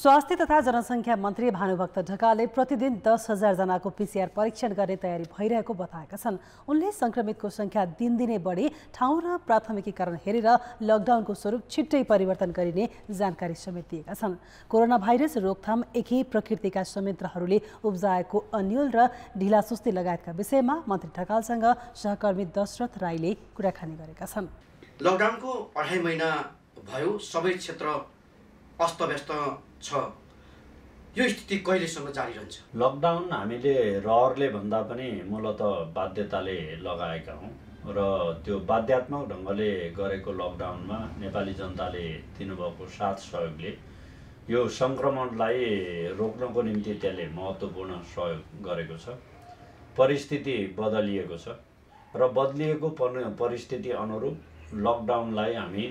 स्वास्थ्य तथा जनसङ्ख्या मन्त्री भानुभक्त ढकालले प्रतिदिन 10,000 जनाको पीसीआर परीक्षण गर्ने तयारी भइरहेको बताएका छन्। उनले संक्रमितको संख्या दिनदिनै बढी ठाउँ र प्राथमिकीकरण हेरेर लकडाउनको स्वरूप छिट्टै परिवर्तन गरिने जानकारी समेत दिएका छन्। कोरोना भाइरस रोकथाम एकै प्रकृतिका संयन्त्रहरूले उब्जाएको अन्यल र ढिलासुस्ती लगायतका विषयमा मन्त्री ढकालसँग सहकर्मी दशरथ राईले कुराकानी गरेका छन्। लकडाउनको 2.5 महिना भयो, सबै क्षेत्र अस्तव्यस्त छ। यो स्थिति कहिलेसम्म जारी रहन्छ? लकडाउन हामीले रहरले भन्दा पनि मूलत बाध्यताले लगाएका हौँ र त्यो बाध्यात्मक ढङ्गले गरेको लकडाउनमा नेपाली जनताले दिनुभएको साथ सहयोगले यो सङ्क्रमणलाई रोक्नको निम्ति त्यसले महत्त्वपूर्ण सहयोग गरेको छ। परिस्थिति बदलिएको छ र बदलिएको परिस्थिति अनुरूप लकडाउनलाई हामी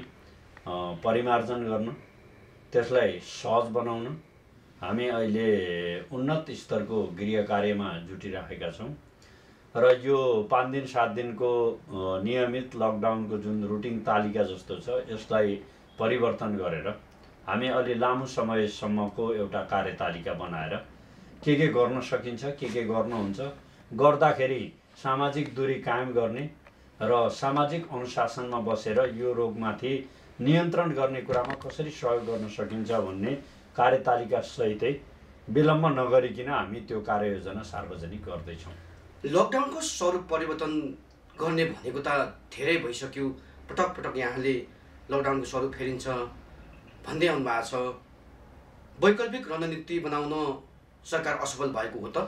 परिमार्जन गर्न, त्यसलाई सहज बनाउन हामी अहिले उन्नत स्तरको गृह कार्यमा जुटिराखेका छौँ र यो 5 दिन 7 दिनको नियमित लकडाउनको जुन रुटिन तालिका जस्तो छ यसलाई परिवर्तन गरेर हामी अलि लामो समयसम्मको एउटा कार्यतालिका बनाएर के गर्न सकिन्छ, के गर्नुहुन्छ, गर्दाखेरि सामाजिक दूरी कायम गर्ने र सामाजिक अनुशासनमा बसेर यो रोगमाथि नियन्त्रण गर्ने कुरामा कसरी सहयोग गर्न सकिन्छ भन्ने कार्यतालिका सहितै विलम्ब नगरिकन हामी त्यो कार्ययोजना सार्वजनिक गर्दैछौँ। लकडाउनको स्वरूप परिवर्तन गर्ने भनेको त धेरै भइसक्यो। पटक यहाँले लकडाउनको स्वरूप फेरिन्छ भन्दै आउनु भएको छ। वैकल्पिक रणनीति बनाउन सरकार असफल भएको हो त?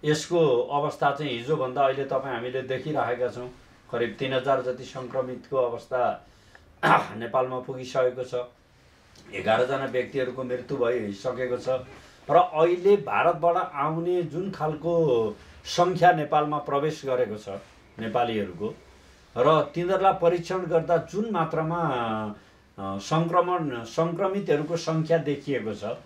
यसको अवस्था चाहिँ हिजोभन्दा अहिले हामीले देखिरहेका छौँ। करिब 3000 जति सङ्क्रमितको अवस्था नेपालमा पुगिसकेको छ। 11 जना व्यक्तिहरूको मृत्यु भइसकेको छ र अहिले भारतबाट आउने जुन खालको सङ्ख्या नेपालमा प्रवेश गरेको छ नेपालीहरूको र तिनीहरूलाई परीक्षण गर्दा जुन मात्रामा सङ्क्रमितहरूको सङ्ख्या देखिएको छ,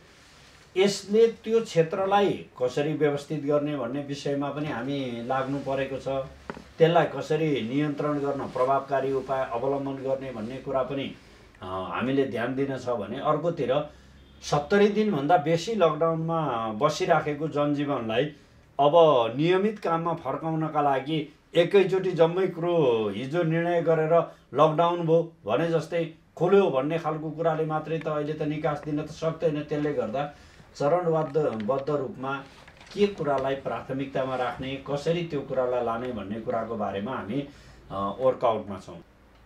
यसले त्यो क्षेत्रलाई कसरी व्यवस्थित गर्ने भन्ने विषयमा पनि हामी लाग्नु परेको छ। त्यसलाई कसरी नियन्त्रण गर्न प्रभावकारी उपाय अवलम्बन गर्ने भन्ने कुरा पनि हामीले ध्यान दिन छ भने अर्कोतिर 70 दिनभन्दा बेसी लकडाउनमा बसिराखेको जनजीवनलाई अब नियमित काममा फर्काउनका लागि एकैचोटि जम्मै कुरो हिजो निर्णय गरेर लकडाउन भयो भने जस्तै खोल्यो भन्ने खालको कुराले मात्रै त अहिले त निकास दिन त सक्दैन। त्यसले गर्दा चरणबद्ध रूपमा के कुरालाई प्राथमिकतामा राख्ने, कसरी त्यो कुरालाई लाने भन्ने कुराको बारेमा हामी वर्कआउटमा छौँ।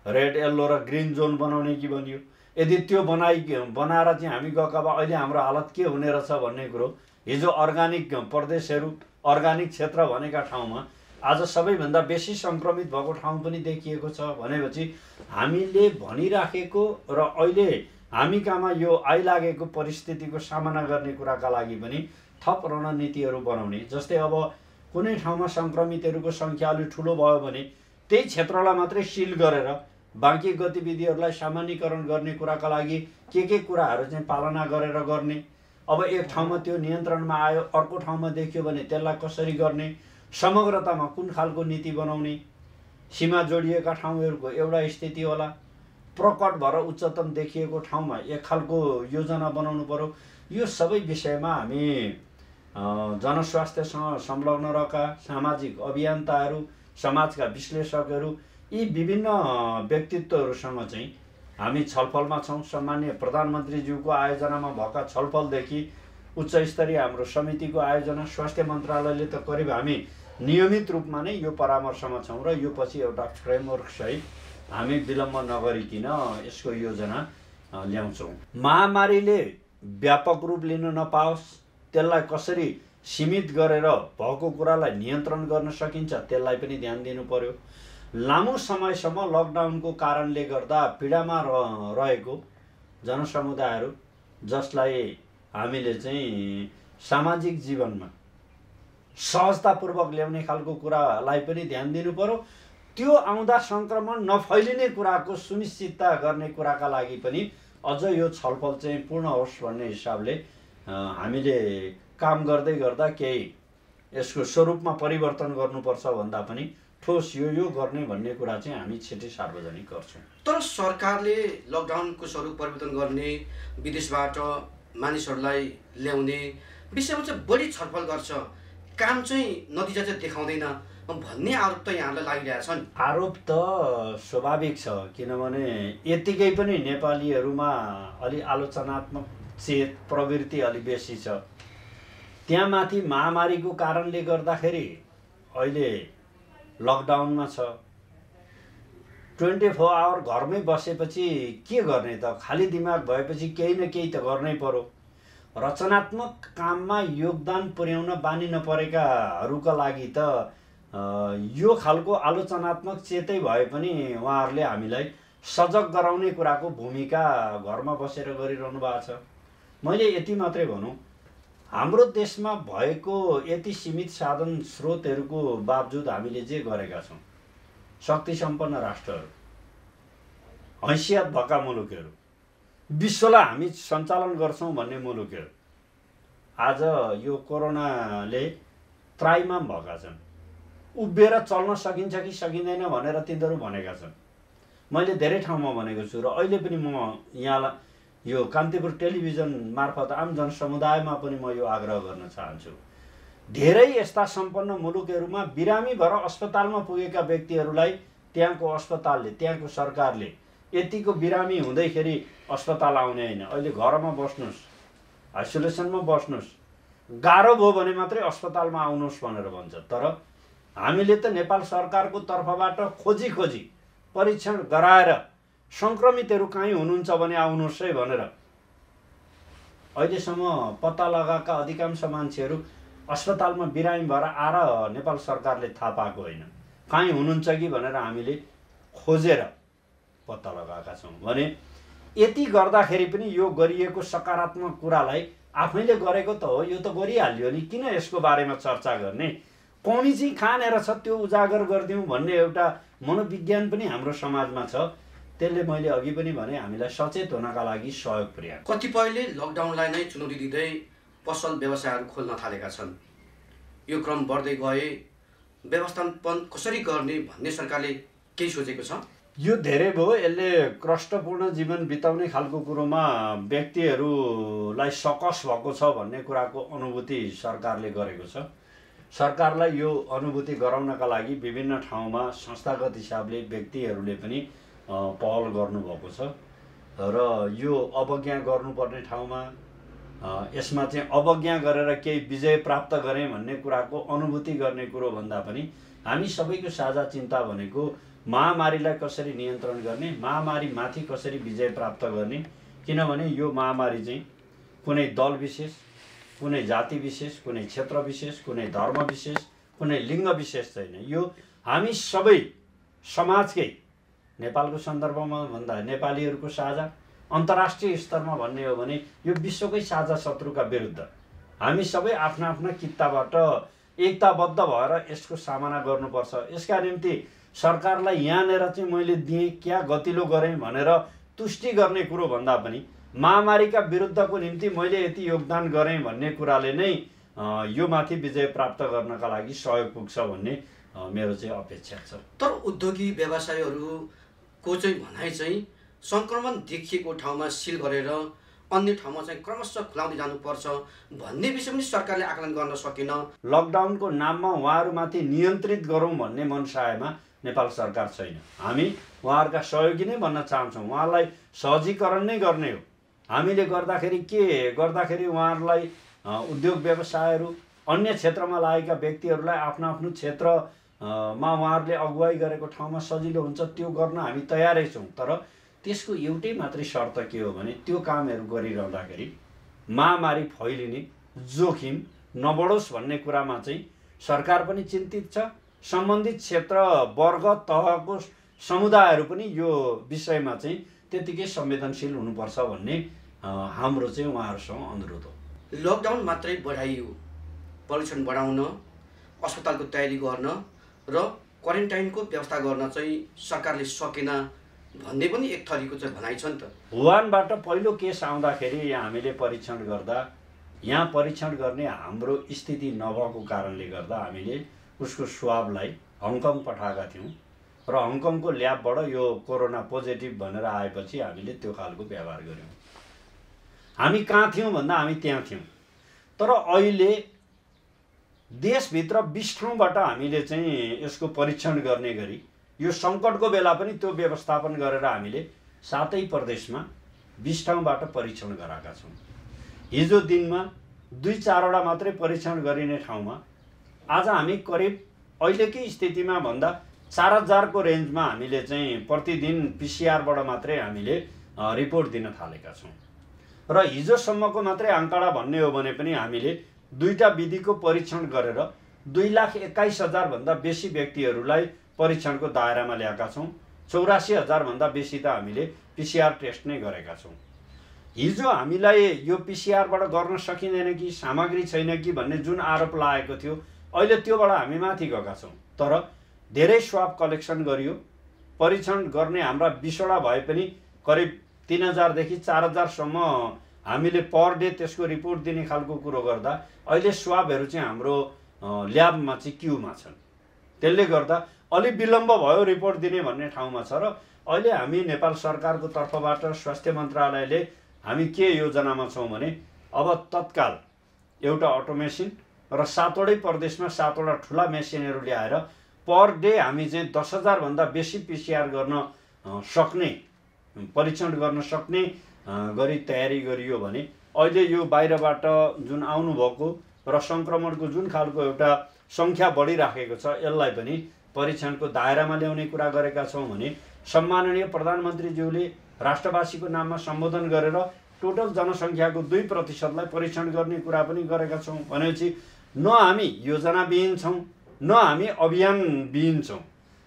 रेड, येल्लो र ग्रिन जोन बनाउने कि बनियो, यदि त्यो बनाएर चाहिँ हामी गएका भए अहिले हाम्रो हालत के हुने रहेछ भन्ने कुरो हिजो अर्गानिक प्रदेशहरू, अर्गानिक क्षेत्र भनेका ठाउँमा आज सबैभन्दा बेसी सङ्क्रमित भएको ठाउँ पनि देखिएको छ भनेपछि हामीले भनिराखेको र अहिले हामी कहाँमा यो आइलागेको परिस्थितिको सामना गर्ने कुराका लागि पनि थप रणनीतिहरू बनाउने। जस्तै अब कुनै ठाउँमा सङ्क्रमितहरूको सङ्ख्या अलि ठुलो भयो भने त्यही क्षेत्रलाई मात्रै सिल गरेर बाँकी गतिविधिहरूलाई सामान्यीकरण गर्ने कुराका लागि के कुराहरू चाहिँ पालना गरेर गर्ने। अब एक ठाउँमा त्यो नियन्त्रणमा आयो, अर्को ठाउँमा देखियो भने त्यसलाई कसरी गर्ने, समग्रतामा कुन खालको नीति बनाउने, सीमा जोडिएका ठाउँहरूको एउटा स्थिति होला, प्रकट भएर उच्चतम देखिएको ठाउँमा एक खालको योजना बनाउनु पर्यो। यो सबै विषयमा हामी जनस्वास्थ्यसँग संलग्न रहेका सामाजिक अभियन्ताहरू, समाजका विश्लेषकहरू, यी विभिन्न व्यक्तित्वहरूसँग चाहिँ हामी छलफलमा छौँ। सम्माननीय प्रधानमन्त्रीज्यूको आयोजनामा भएका छलफलदेखि उच्च स्तरीय हाम्रो समितिको आयोजना, स्वास्थ्य मन्त्रालयले त करिब हामी नियमित रूपमा नै यो परामर्शमा छौँ र यो पछि एउटा फ्रेमवर्क सहित हामी विलम्ब नगरिकन यसको योजना ल्याउँछौँ। महामारीले व्यापक रूप लिन नपाओस्, त्यसलाई कसरी सीमित गरेर भएको कुरालाई नियन्त्रण गर्न सकिन्छ त्यसलाई पनि ध्यान दिनु पर्यो। लामो समयसम्म लकडाउनको कारणले गर्दा पीडामा रहेको जनसमुदायहरू जसलाई हामीले चाहिँ सामाजिक जीवनमा सहजतापूर्वक ल्याउने खालको कुरालाई पनि ध्यान दिनु पर्यो। त्यो आउँदा सङ्क्रमण नफैलिने कुराको सुनिश्चितता गर्ने कुराका लागि पनि अझ यो छलफल चाहिँ पूर्ण होस् भन्ने हिसाबले हामीले काम गर्दै गर्दा केही यसको स्वरूपमा परिवर्तन गर्नुपर्छ भन्दा पनि ठोस यो गर्ने भन्ने कुरा चाहिँ हामी छिटै सार्वजनिक गर्छौँ। तर सरकारले लकडाउनको स्वरूप परिवर्तन गर्ने, विदेशबाट मानिसहरूलाई ल्याउने विषयमा चाहिँ बढी छलफल गर्छ, काम चाहिँ नतिजा चाहिँ देखाउँदैन भन्ने आरोप त यहाँलाई लागिरहेछ नि। आरोप त स्वाभाविक छ, किनभने यतिकै पनि नेपालीहरूमा अलि आलोचनात्मक चेत प्रवृत्ति अलि बेसी छ। त्यहाँ माथि महामारीको कारणले गर्दाखेरि अहिले लकडाउनमा छ, 24 आवर घरमै बसेपछि के गर्ने त, खाली दिमाग भएपछि केही न केही त गर्नै पर्यो। रचनात्मक काममा योगदान पुर्याउन बानी नपरेकाहरूका लागि त यो खालको आलोचनात्मक चेतै भए पनि उहाँहरूले हामीलाई सजग गराउने कुराको भूमिका घरमा बसेर गरिरहनु भएको छ। मैले यति मात्रै भनौँ, हाम्रो देशमा भएको यति सीमित साधन स्रोतहरूको बावजुद हामीले जे गरेका छौँ, शक्ति सम्पन्न राष्ट्रहरू, हैसियत भएका मुलुकहरू, विश्वलाई हामी सञ्चालन गर्छौँ भन्ने मुलुकहरू आज यो कोरोनाले त्राइमाम भएका छन्। उभिएर चल्न सकिन्छ कि सकिँदैन भनेर तिनीहरू भनेका छन्। मैले धेरै ठाउँमा भनेको छु र अहिले पनि म यहाँलाई यो कान्तिपुर टेलिभिजन मार्फत आम जनसमुदायमा पनि म यो आग्रह गर्न चाहन्छु। धेरै यस्ता सम्पन्न मुलुकहरूमा बिरामी भएर अस्पतालमा पुगेका व्यक्तिहरूलाई त्यहाँको अस्पतालले, त्यहाँको सरकारले यतिको बिरामी हुँदैखेरि अस्पताल आउने होइन, अहिले घरमा बस्नुहोस्, आइसोलेसनमा बस्नुहोस्, गाह्रो भयो भने मात्रै अस्पतालमा आउनुहोस् भनेर भन्छ। तर हामीले त नेपाल सरकारको तर्फबाट खोजी परीक्षण गराएर सङ्क्रमितहरू कहीँ हुनुहुन्छ भने आउनुहोस् है भनेर अहिलेसम्म पत्ता लगाएका अधिकांश मान्छेहरू अस्पतालमा बिरामी भएर आएर नेपाल सरकारले थाहा पाएको होइन, कहीँ हुनुहुन्छ कि भनेर हामीले खोजेर पत्ता लगाएका छौँ। भने यति गर्दाखेरि पनि यो गरिएको सकारात्मक कुरालाई आफैले गरेको त हो, यो त गरिहाल्यो नि, किन यसको बारेमा चर्चा गर्ने, कमी चाहिँ कहाँनिर छ त्यो उजागर गरिदिउँ भन्ने एउटा मनोविज्ञान पनि हाम्रो समाजमा छ। त्यसले मैले अघि पनि भने हामीलाई सचेत हुनका लागि सहयोग पुर्यायो। कतिपयले लकडाउनलाई नै चुनौती दिँदै पसल व्यवसायहरू खोल्न थालेका छन्। यो क्रम बढ्दै गए व्यवस्थापन कसरी गर्ने भन्ने सरकारले केही सोचेको छ? यो धेरै भयो, यसले कष्टपूर्ण जीवन बिताउने खालको कुरोमा व्यक्तिहरूलाई सकस भएको छ भन्ने कुराको अनुभूति सरकारले गरेको छ। सरकारलाई यो अनुभूति गराउनका लागि विभिन्न ठाउँमा संस्थागत हिसाबले व्यक्तिहरूले पनि पहल गर्नुभएको छ र यो अवज्ञा गर्नुपर्ने ठाउँमा यसमा चाहिँ अवज्ञा गरेर केही विजय प्राप्त गरेँ भन्ने कुराको अनुभूति गर्ने कुरो भन्दा पनि हामी सबैको साझा चिन्ता भनेको महामारीलाई कसरी नियन्त्रण गर्ने, महामारीमाथि कसरी विजय प्राप्त गर्ने। किनभने यो महामारी चाहिँ कुनै दल विशेष, कुनै जाति विशेष, कुनै क्षेत्र विशेष, कुनै धर्म विशेष, कुनै लिङ्ग विशेष छैन। यो हामी सबै समाजकै, नेपालको सन्दर्भमा भन्दा नेपालीहरूको साझा, अन्तर्राष्ट्रिय स्तरमा भन्ने हो भने यो विश्वकै साझा शत्रुका विरुद्ध हामी सबै आफ्ना आफ्ना कित्ताबाट एकताबद्ध भएर यसको सामना गर्नुपर्छ। यसका निम्ति सरकारलाई यहाँनिर चाहिँ मैले दिएँ, क्या गतिलो गरेँ भनेर तुष्टि गर्ने कुरो भन्दा पनि महामारीका विरुद्धको निम्ति मैले यति योगदान गरेँ भन्ने कुराले नै यो माथि विजय प्राप्त गर्नका लागि सहयोग पुग्छ भन्ने मेरो चाहिँ अपेक्षा छ। तर उद्योगी व्यवसायीहरूको चाहिँ भनाइ चाहिँ सङ्क्रमण देखिएको ठाउँमा सिल गरेर अन्य ठाउँमा चाहिँ क्रमशः खुलाउँदै जानुपर्छ भन्ने विषय पनि सरकारले आकलन गर्न सकेन। लकडाउनको नाममा उहाँहरूमाथि नियन्त्रित गरौँ भन्ने मनसायमा नेपाल सरकार छैन। हामी उहाँहरूका सहयोगी नै भन्न चाहन्छौँ, उहाँलाई सहजीकरण नै गर्ने हो। हामीले गर्दाखेरि के गर्दाखेरि उहाँहरूलाई उद्योग व्यवसायहरू, अन्य क्षेत्रमा लागेका व्यक्तिहरूलाई आफ्नो आफ्नो क्षेत्रमा उहाँहरूले अगुवाई गरेको ठाउँमा सजिलो हुन्छ, त्यो गर्न हामी तयारै छौँ। तर त्यसको एउटै मात्रै शर्त के हो भने त्यो कामहरू गरिरहँदाखेरि महामारी फैलिने जोखिम नबढोस् भन्ने कुरामा चाहिँ सरकार पनि चिन्तित छ। सम्बन्धित क्षेत्र, वर्ग, तहको समुदायहरू पनि यो विषयमा चाहिँ त्यतिकै संवेदनशील हुनुपर्छ भन्ने हाम्रो चाहिँ उहाँहरूसँग अनुरोध हो। लकडाउन मात्रै बढाइयो, परीक्षण बढाउन, अस्पतालको तयारी गर्न र क्वारेन्टाइनको व्यवस्था गर्न चाहिँ सरकारले सकेन भन्ने पनि एक थरीको चाहिँ भनाइ छ नि त। वुहानबाट पहिलो केस आउँदाखेरि यहाँ हामीले परीक्षण गर्दा यहाँ परीक्षण गर्ने हाम्रो स्थिति नभएको कारणले गर्दा हामीले उसको स्वाबलाई हङकङ पठाएका थियौँ र हङकङको ल्याबबाट यो कोरोना पोजिटिभ भनेर आएपछि हामीले त्यो खालको व्यवहार गऱ्यौँ। हामी कहाँ थियौँ भन्दा हामी त्यहाँ थियौँ। तर अहिले देशभित्र 20 ठाउँबाट हामीले चाहिँ यसको परीक्षण गर्ने गरी यो सङ्कटको बेला पनि त्यो व्यवस्थापन गरेर हामीले 7 प्रदेशमा 20 ठाउँबाट परीक्षण गराएका छौँ। हिजो दिनमा 2-4 वटा मात्रै परीक्षण गरिने ठाउँमा आज हामी करिब अहिलेकै स्थितिमा भन्दा 4000 को रेन्जमा हामीले चाहिँ प्रतिदिन पिसिआरबाट मात्रै हामीले रिपोर्ट दिन थालेका छौँ। र हिजोसम्मको मात्रै आङ्कडा भन्ने हो भने पनि हामीले 2टा विधिको परीक्षण गरेर 2,21,000 भन्दा बेसी व्यक्तिहरूलाई परीक्षणको दायरामा ल्याएका छौँ। 84,000 भन्दा बेसी त हामीले पिसिआर टेस्ट नै गरेका छौँ। हिजो हामीलाई यो पिसिआरबाट गर्न सकिँदैन कि सामग्री छैन कि भन्ने जुन आरोप लागेको थियो, अहिले त्योबाट हामी माथि गएका छौँ। तर धेरै स्वाब कलेक्सन गरियो। परीक्षण गर्ने हाम्रा 20 वटा भए पनि करिब 3000 देखि 4000 सम्म हामीले पर डे त्यसको रिपोर्ट दिने खालको कुरो गर्दा अहिले स्वाबहरू चाहिँ हाम्रो ल्याबमा चाहिँ क्युमा छन्। त्यसले गर्दा अलि विलम्ब भयो रिपोर्ट दिने भन्ने ठाउँमा छ। र अहिले हामी नेपाल सरकारको तर्फबाट स्वास्थ्य मन्त्रालयले हामी के योजनामा छौँ भने अब तत्काल एउटा अटोमेसन र 7 वटै प्रदेशमा 7 वटा ठुला मेसिनहरू ल्याएर पर डे हामी चाहिँ 10,000 भन्दा बेसी पिसिआर गर्न सक्ने, परीक्षण गर्न सक्ने गरी तयारी गरियो भने अहिले यो बाहिरबाट जुन आउनुभएको र सङ्क्रमणको जुन खालको एउटा सङ्ख्या बढिराखेको छ, यसलाई पनि परीक्षणको दायरामा ल्याउने कुरा गरेका छौँ भने सम्माननीय प्रधानमन्त्रीज्यूले राष्ट्रवासीको नाममा सम्बोधन गरेर टोटल जनसङ्ख्याको 2% परीक्षण गर्ने कुरा पनि गरेका छौँ। भनेपछि न हामी योजनाविहीन छौँ, न हामी अभियानविहीन छौँ,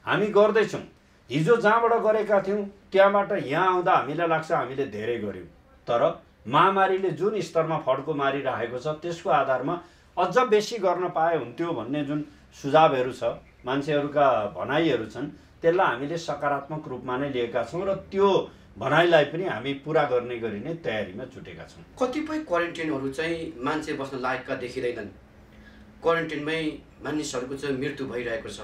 हामी गर्दैछौँ। हिजो जहाँबाट गरेका थियौँ त्यहाँबाट यहाँ आउँदा हामीलाई लाग्छ हामीले धेरै गर्यौँ। तर महामारीले जुन स्तरमा फड्को मारिरहेको छ त्यसको आधारमा अझ बेसी गर्न पाए हुन्थ्यो भन्ने जुन सुझावहरू छ, मान्छेहरूका भनाइहरू छन्, त्यसलाई हामीले सकारात्मक रूपमा नै लिएका छौँ र त्यो भनाइलाई पनि हामी पुरा गर्ने गरी नै तयारीमा जुटेका छौँ। कतिपय क्वारेन्टाइनहरू चाहिँ मान्छे बस्न लायकका देखिँदैनन्, क्वारेन्टाइनमै मानिसहरूको चाहिँ मृत्यु भइरहेको छ।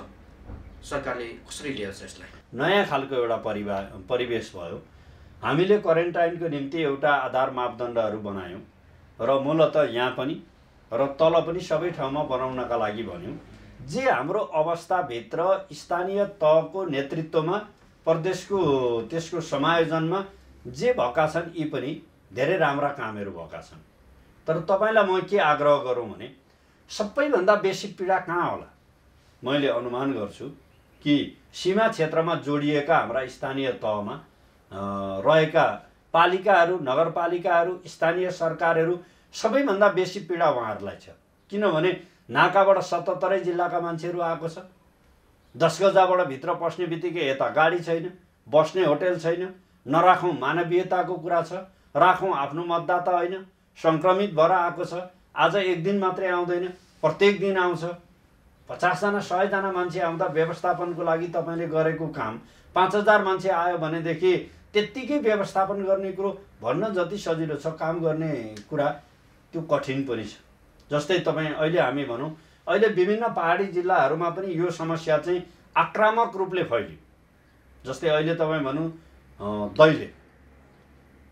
सरकारले कसरी लिएछ यसलाई? नयाँ खालको एउटा परिवेश भयो। हामीले क्वारेन्टाइनको निम्ति एउटा आधार मापदण्डहरू बनायौँ र मूलत यहाँ पनि र तल पनि सबै ठाउँमा बनाउनका लागि भन्यौँ। जे हाम्रो अवस्थाभित्र स्थानीय तहको नेतृत्वमा प्रदेशको त्यसको समायोजनमा जे भएका छन् यी पनि धेरै राम्रा कामहरू भएका छन्। तर तपाईँलाई म के आग्रह गरौँ भने सबैभन्दा बेसी पीडा कहाँ होला? मैले अनुमान गर्छु कि सीमा क्षेत्रमा जोडिएका हाम्रा स्थानीय तहमा रहेका पालिकाहरू, नगरपालिकाहरू, स्थानीय सरकारहरू सबैभन्दा बेसी पीडा उहाँहरूलाई छ। किनभने नाकाबाट 77 जिल्लाका मान्छेहरू आएको छ। 10 गजाबाट भित्र पस्ने बित्तिकै यता गाडी छैन, बस्ने होटेल छैन। नराखौँ मानवीयताको कुरा छ, राखौँ आफ्नो मतदाता होइन, सङ्क्रमित भएर आएको छ। आज एक दिन मात्रै आउँदैन, प्रत्येक दिन आउँछ। 50 जना 100 जना मान्छे आउँदा व्यवस्थापनको लागि तपाईँले गरेको काम 5000 मान्छे आयो भनेदेखि त्यत्तिकै व्यवस्थापन गर्ने कुरो भन्न जति सजिलो छ, काम गर्ने कुरा त्यो कठिन पनि छ। जस्तै तपाईँ अहिले हामी भनौँ, अहिले विभिन्न पहाडी जिल्लाहरूमा पनि यो समस्या चाहिँ आक्रामक रूपले फैलियो। जस्तै अहिले तपाईँ भनौँ दैले,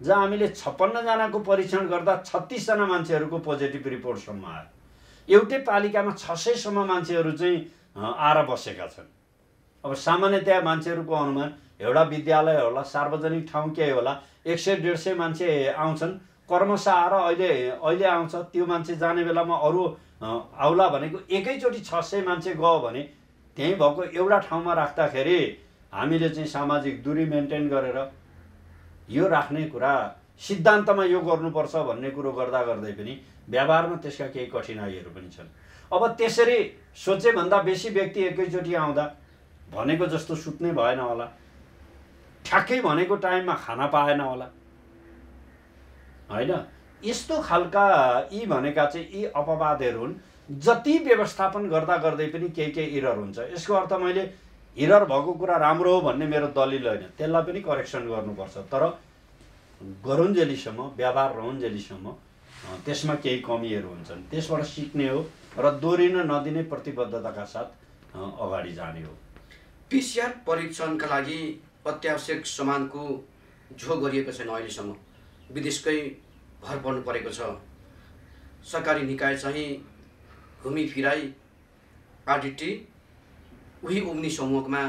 जहाँ हामीले 56 जनाको परीक्षण गर्दा 36 जना मान्छेहरूको पोजिटिभ रिपोर्टसम्म आयो। एउटै पालिकामा 600 सम्म मान्छेहरू चाहिँ आएर बसेका छन्। अब सामान्यतया मान्छेहरूको अनुमान एउटा विद्यालय होला, सार्वजनिक ठाउँ केही होला, 100-150 मान्छे आउँछन्। कर्मशः आएर अहिले आउँछ, त्यो मान्छे जाने बेलामा अरू आउला भनेको एकैचोटि 600 मान्छे गयो भने त्यहीँ भएको एउटा ठाउँमा राख्दाखेरि हामीले चाहिँ सामाजिक दूरी मेन्टेन गरेर यो राख्ने कुरा सिद्धान्तमा यो गर्नुपर्छ भन्ने कुरो गर्दा गर्दै पनि व्यवहारमा त्यसका केही कठिनाइहरू पनि छन्। अब त्यसरी सोचे भन्दा बेसी व्यक्ति एकैचोटि आउँदा भनेको जस्तो सुत्नै भएन होला, ठ्याक्कै भनेको टाइममा खाना पाएन होला, होइन? यस्तो खालका यी भनेका चाहिँ यी अपवादहरू हुन्। जति व्यवस्थापन गर्दा गर्दै पनि केही इरर हुन्छ। यसको अर्थ मैले इरर भएको कुरा राम्रो हो भन्ने मेरो दलिल होइन, त्यसलाई पनि करेक्सन गर्नुपर्छ। तर गरुन्जेलीसम्म, व्यवहार रहन्जेलीसम्म त्यसमा केही कमीहरू हुन्छन्, त्यसबाट सिक्ने हो र दोहोरिन नदिने प्रतिबद्धताका साथ अगाडि जाने हो। पिसिआर परीक्षणका लागि अत्यावश्यक सामानको झो गरिएको छैन अहिलेसम्म। विदेशकै भर पर्नु परेको छ। सरकारी निकाय चाहिँ घुमिफिराई आरडिटी उही उम्नी समूहमा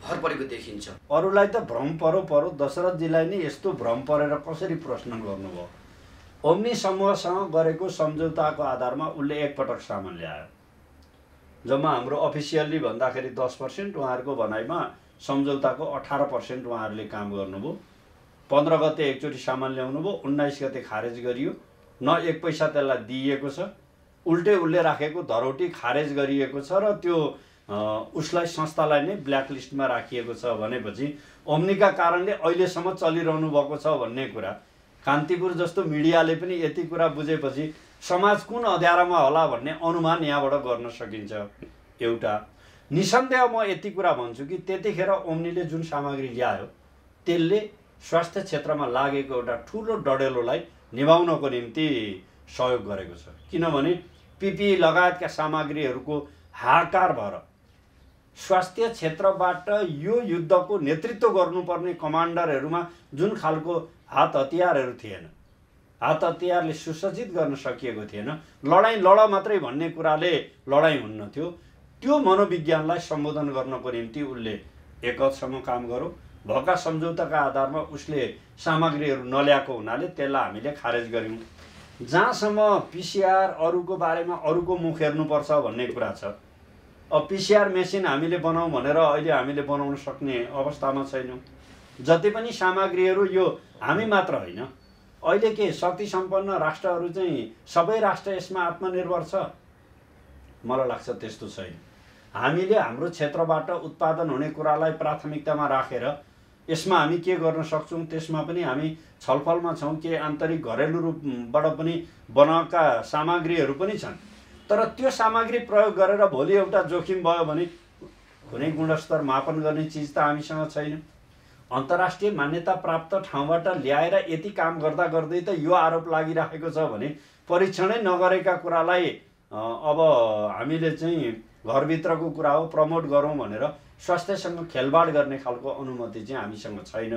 भर परेको देखिन्छ। अरूलाई त भ्रम परो दशरथजीलाई नै यस्तो भ्रम परेर कसरी प्रश्न गर्नुभयो? ओम्नी समूहसँग गरेको सम्झौताको आधारमा उसले एकपटक सामान ल्यायो। जम्मा हाम्रो अफिसियल्ली भन्दाखेरि 10%, उहाँहरूको भनाइमा सम्झौताको 18% उहाँहरूले काम गर्नुभयो। 15 गते एकचोटि सामान ल्याउनु भयो, 19 गते खारेज गरियो। न एक पैसा त्यसलाई दिइएको छ, उल्टे उसले राखेको धरौटी खारेज गरिएको छ र त्यो उसलाई संस्थालाई नै ब्ल्याकलिस्टमा राखिएको छ भनेपछि ओम्नीका कारणले अहिलेसम्म चलिरहनु भएको छ भन्ने कुरा कान्तिपुर जस्तो मिडियाले पनि यति कुरा बुझेपछि समाज कुन अँध्यारोमा होला भन्ने अनुमान यहाँबाट गर्न सकिन्छ। एउटा निसन्देह म यति कुरा भन्छु कि त्यतिखेर ओम्नीले जुन सामग्री ल्यायो त्यसले स्वास्थ्य क्षेत्रमा लागेको एउटा ठुलो डडेलोलाई निभाउनको निम्ति सहयोग गरेको छ। किनभने पिपी लगायतका सामग्रीहरूको हाहाकार भएर स्वास्थ्य क्षेत्रबाट यो युद्धको नेतृत्व गर्नुपर्ने कमान्डरहरूमा जुन खालको हात हतियारहरू थिएन, हात हतियारले सुसज्जित गर्न सकिएको थिएन, लडाइँ लड मात्रै भन्ने कुराले लडाइँ हुन्न थियो। त्यो मनोविज्ञानलाई सम्बोधन गर्नको निम्ति उसले एक हदसम्म काम गर्यो। भएका सम्झौताका आधारमा उसले सामग्रीहरू नल्याएको हुनाले त्यसलाई हामीले खारेज गर्यौँ। जहाँसम्म पिसिआर अरूको बारेमा अरूको मुख हेर्नुपर्छ भन्ने कुरा छ, अब पिसिआर मेसिन हामीले बनाऊँ भनेर अहिले हामीले बनाउन सक्ने अवस्थामा छैनौँ। जति पनि सामग्रीहरू यो हामी मात्र होइन, अहिले के शक्ति सम्पन्न राष्ट्रहरू चाहिँ सबै राष्ट्र यसमा आत्मनिर्भर छ? मलाई लाग्छ त्यस्तो छैन। हामीले हाम्रो क्षेत्रबाट उत्पादन हुने कुरालाई प्राथमिकतामा राखेर यसमा हामी के गर्न सक्छौँ त्यसमा पनि हामी छलफलमा छौँ। के आन्तरिक घरेलु रूपबाट पनि बनाएका सामग्रीहरू पनि छन्, तर त्यो सामग्री प्रयोग गरेर भोलि एउटा जोखिम भयो भने कुनै गुणस्तर मापन गर्ने चिज त हामीसँग छैन। अन्तर्राष्ट्रिय मान्यता प्राप्त ठाउँबाट ल्याएर यति काम गर्दा गर्दै त यो आरोप लागिरहेको छ भने परीक्षणै नगरेका कुरालाई अब हामीले चाहिँ घरभित्रको कुरा हो प्रमोट गरौँ भनेर स्वास्थ्यसँग खेलबाड गर्ने खालको अनुमति चाहिँ हामीसँग छैन।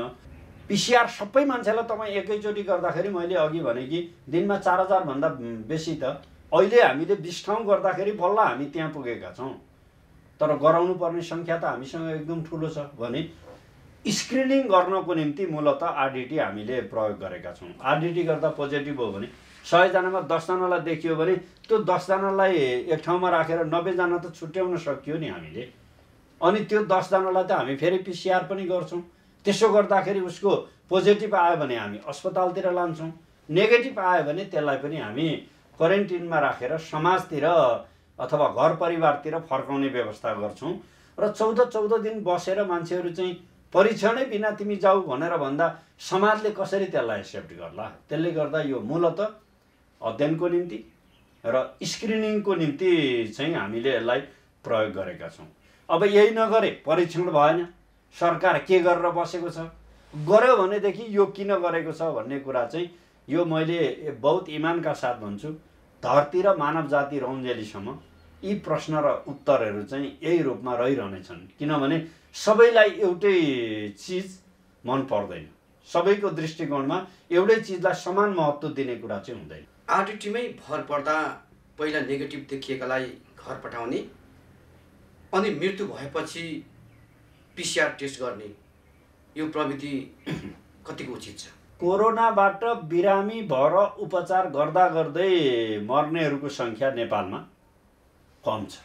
पिसिआर सबै मान्छेलाई तपाईँ एकैचोटि गर्दाखेरि मैले अघि भने कि दिनमा 4000 भन्दा बेसी त अहिले हामीले 20 ठाउँ गर्दाखेरि बल्ल हामी त्यहाँ पुगेका छौँ। तर गराउनु पर्ने सङ्ख्या त हामीसँग एकदम ठुलो छ भने स्क्रिनिङ गर्नको निम्ति मूलतः आरडिटी हामीले प्रयोग गरेका छौँ। आरडिटी गर्दा पोजिटिभ हो भने 100 जनामा 10 जनालाई देखियो भने त्यो 10 जनालाई एक ठाउँमा राखेर 90 जना त छुट्याउन सकियो नि हामीले। अनि त्यो 10 जनालाई त हामी फेरि पिसिआर पनि गर्छौँ। त्यसो गर्दाखेरि उसको पोजिटिभ आयो भने हामी अस्पतालतिर लान्छौँ, नेगेटिभ आयो भने त्यसलाई पनि हामी क्वारेन्टिनमा राखेर समाजतिर अथवा घर परिवारतिर फर्काउने व्यवस्था गर्छौँ। र 14 दिन बसेर मान्छेहरू चाहिँ परीक्षणै बिना तिमी जाऊ भनेर भन्दा समाजले कसरी त्यसलाई एक्सेप्ट गर्ला? त्यसले गर्दा यो मूलतः अध्ययनको निम्ति र स्क्रिनिङको निम्ति चाहिँ हामीले यसलाई प्रयोग गरेका छौँ। अब यही नगरे परीक्षण भएन, सरकार के गरेर बसेको छ? गर्यो भनेदेखि यो किन गरेको छ भन्ने कुरा चाहिँ यो मैले बहुत इमानका साथ भन्छु। धरती र मानव जाति रहन्जेलीसम्म यी प्रश्न र उत्तरहरू चाहिँ यही रूपमा रहिरहनेछन्। किनभने सबैलाई एउटै चिज मन पर्दैन, सबैको दृष्टिकोणमा एउटै चिजलाई समान महत्त्व दिने कुरा चाहिँ हुँदैन। आरडिटीमै भर पर्दा पहिला नेगेटिभ देखिएकालाई घर पठाउने अनि मृत्यु भएपछि पिसिआर टेस्ट गर्ने यो प्रविधि कतिको उचित छ? कोरोनाबाट बिरामी भएर उपचार गर्दा गर्दै मर्नेहरूको सङ्ख्या नेपालमा कम छ।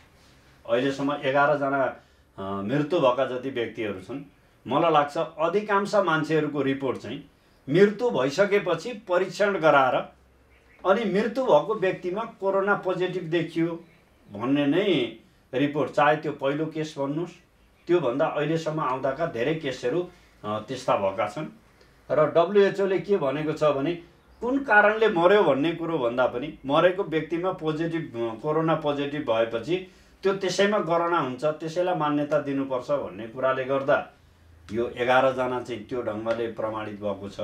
अहिलेसम्म 11 जना मृत्यु भएका जति व्यक्तिहरू छन्। मलाई लाग्छ अधिकांश मान्छेहरूको रिपोर्ट चाहिँ मृत्यु भइसकेपछि परीक्षण गराएर अनि मृत्यु भएको व्यक्तिमा कोरोना पोजिटिभ देखियो भन्ने नै रिपोर्ट, चाहे त्यो पहिलो केस भन्नुहोस्, त्योभन्दा अहिलेसम्म आउँदाका धेरै केसहरू त्यस्ता भएका छन्। र WHO के भनेको छ भने कुन कारणले मर्यो भन्ने कुरो भन्दा पनि मरेको व्यक्तिमा कोरोना पोजिटिभ भएपछि त्यो त्यसैमा कोरोना हुन्छ, त्यसैलाई मान्यता दिनुपर्छ भन्ने कुराले गर्दा यो 11 जना चाहिँ त्यो ढङ्गले प्रमाणित भएको छ।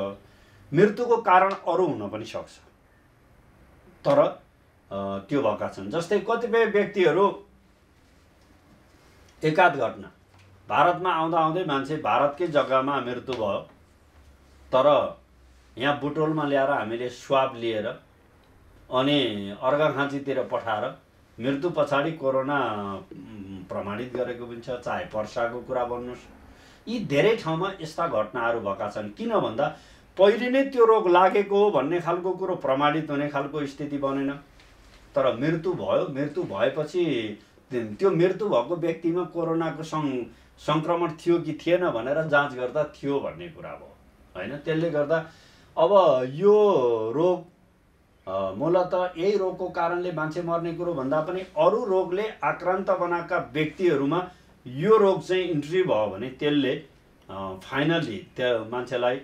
मृत्युको कारण अरू हुन पनि सक्छ, तर त्यो भएका छन्। जस्तै कतिपय व्यक्तिहरू एकाध घटना भारतमा आउँदा आउँदै मान्छे भारतकै जग्गामा मृत्यु भयो, तर यहाँ बुटोलमा ल्याएर हामीले स्वाब लिएर अनि अर्घाखाँचीतिर पठाएर मृत्यु पछाडि कोरोना प्रमाणित गरेको पनि छ। चाहे पर्साको कुरा भन्नुहोस्, यी धेरै ठाउँमा यस्ता घटनाहरू भएका छन्। किन भन्दा पहिले नै त्यो रोग लागेको हो भन्ने खालको कुरो प्रमाणित हुने खालको स्थिति बनेन। तर मृत्यु भयो, मृत्यु भएपछि त्यो मृत्यु भएको व्यक्तिमा कोरोनाको सङ्क्रमण थियो कि थिएन भनेर जाँच गर्दा थियो भन्ने कुरा भयो होइन। त्यसले गर्दा अब यो रोग मूलतः यही रोगको कारणले मान्छे मर्ने कुरो भन्दा पनि अरू रोगले आक्रान्त बनाएका व्यक्तिहरूमा यो रोग चाहिँ इन्ट्री भयो भने त्यसले फाइनली त्यो मान्छेलाई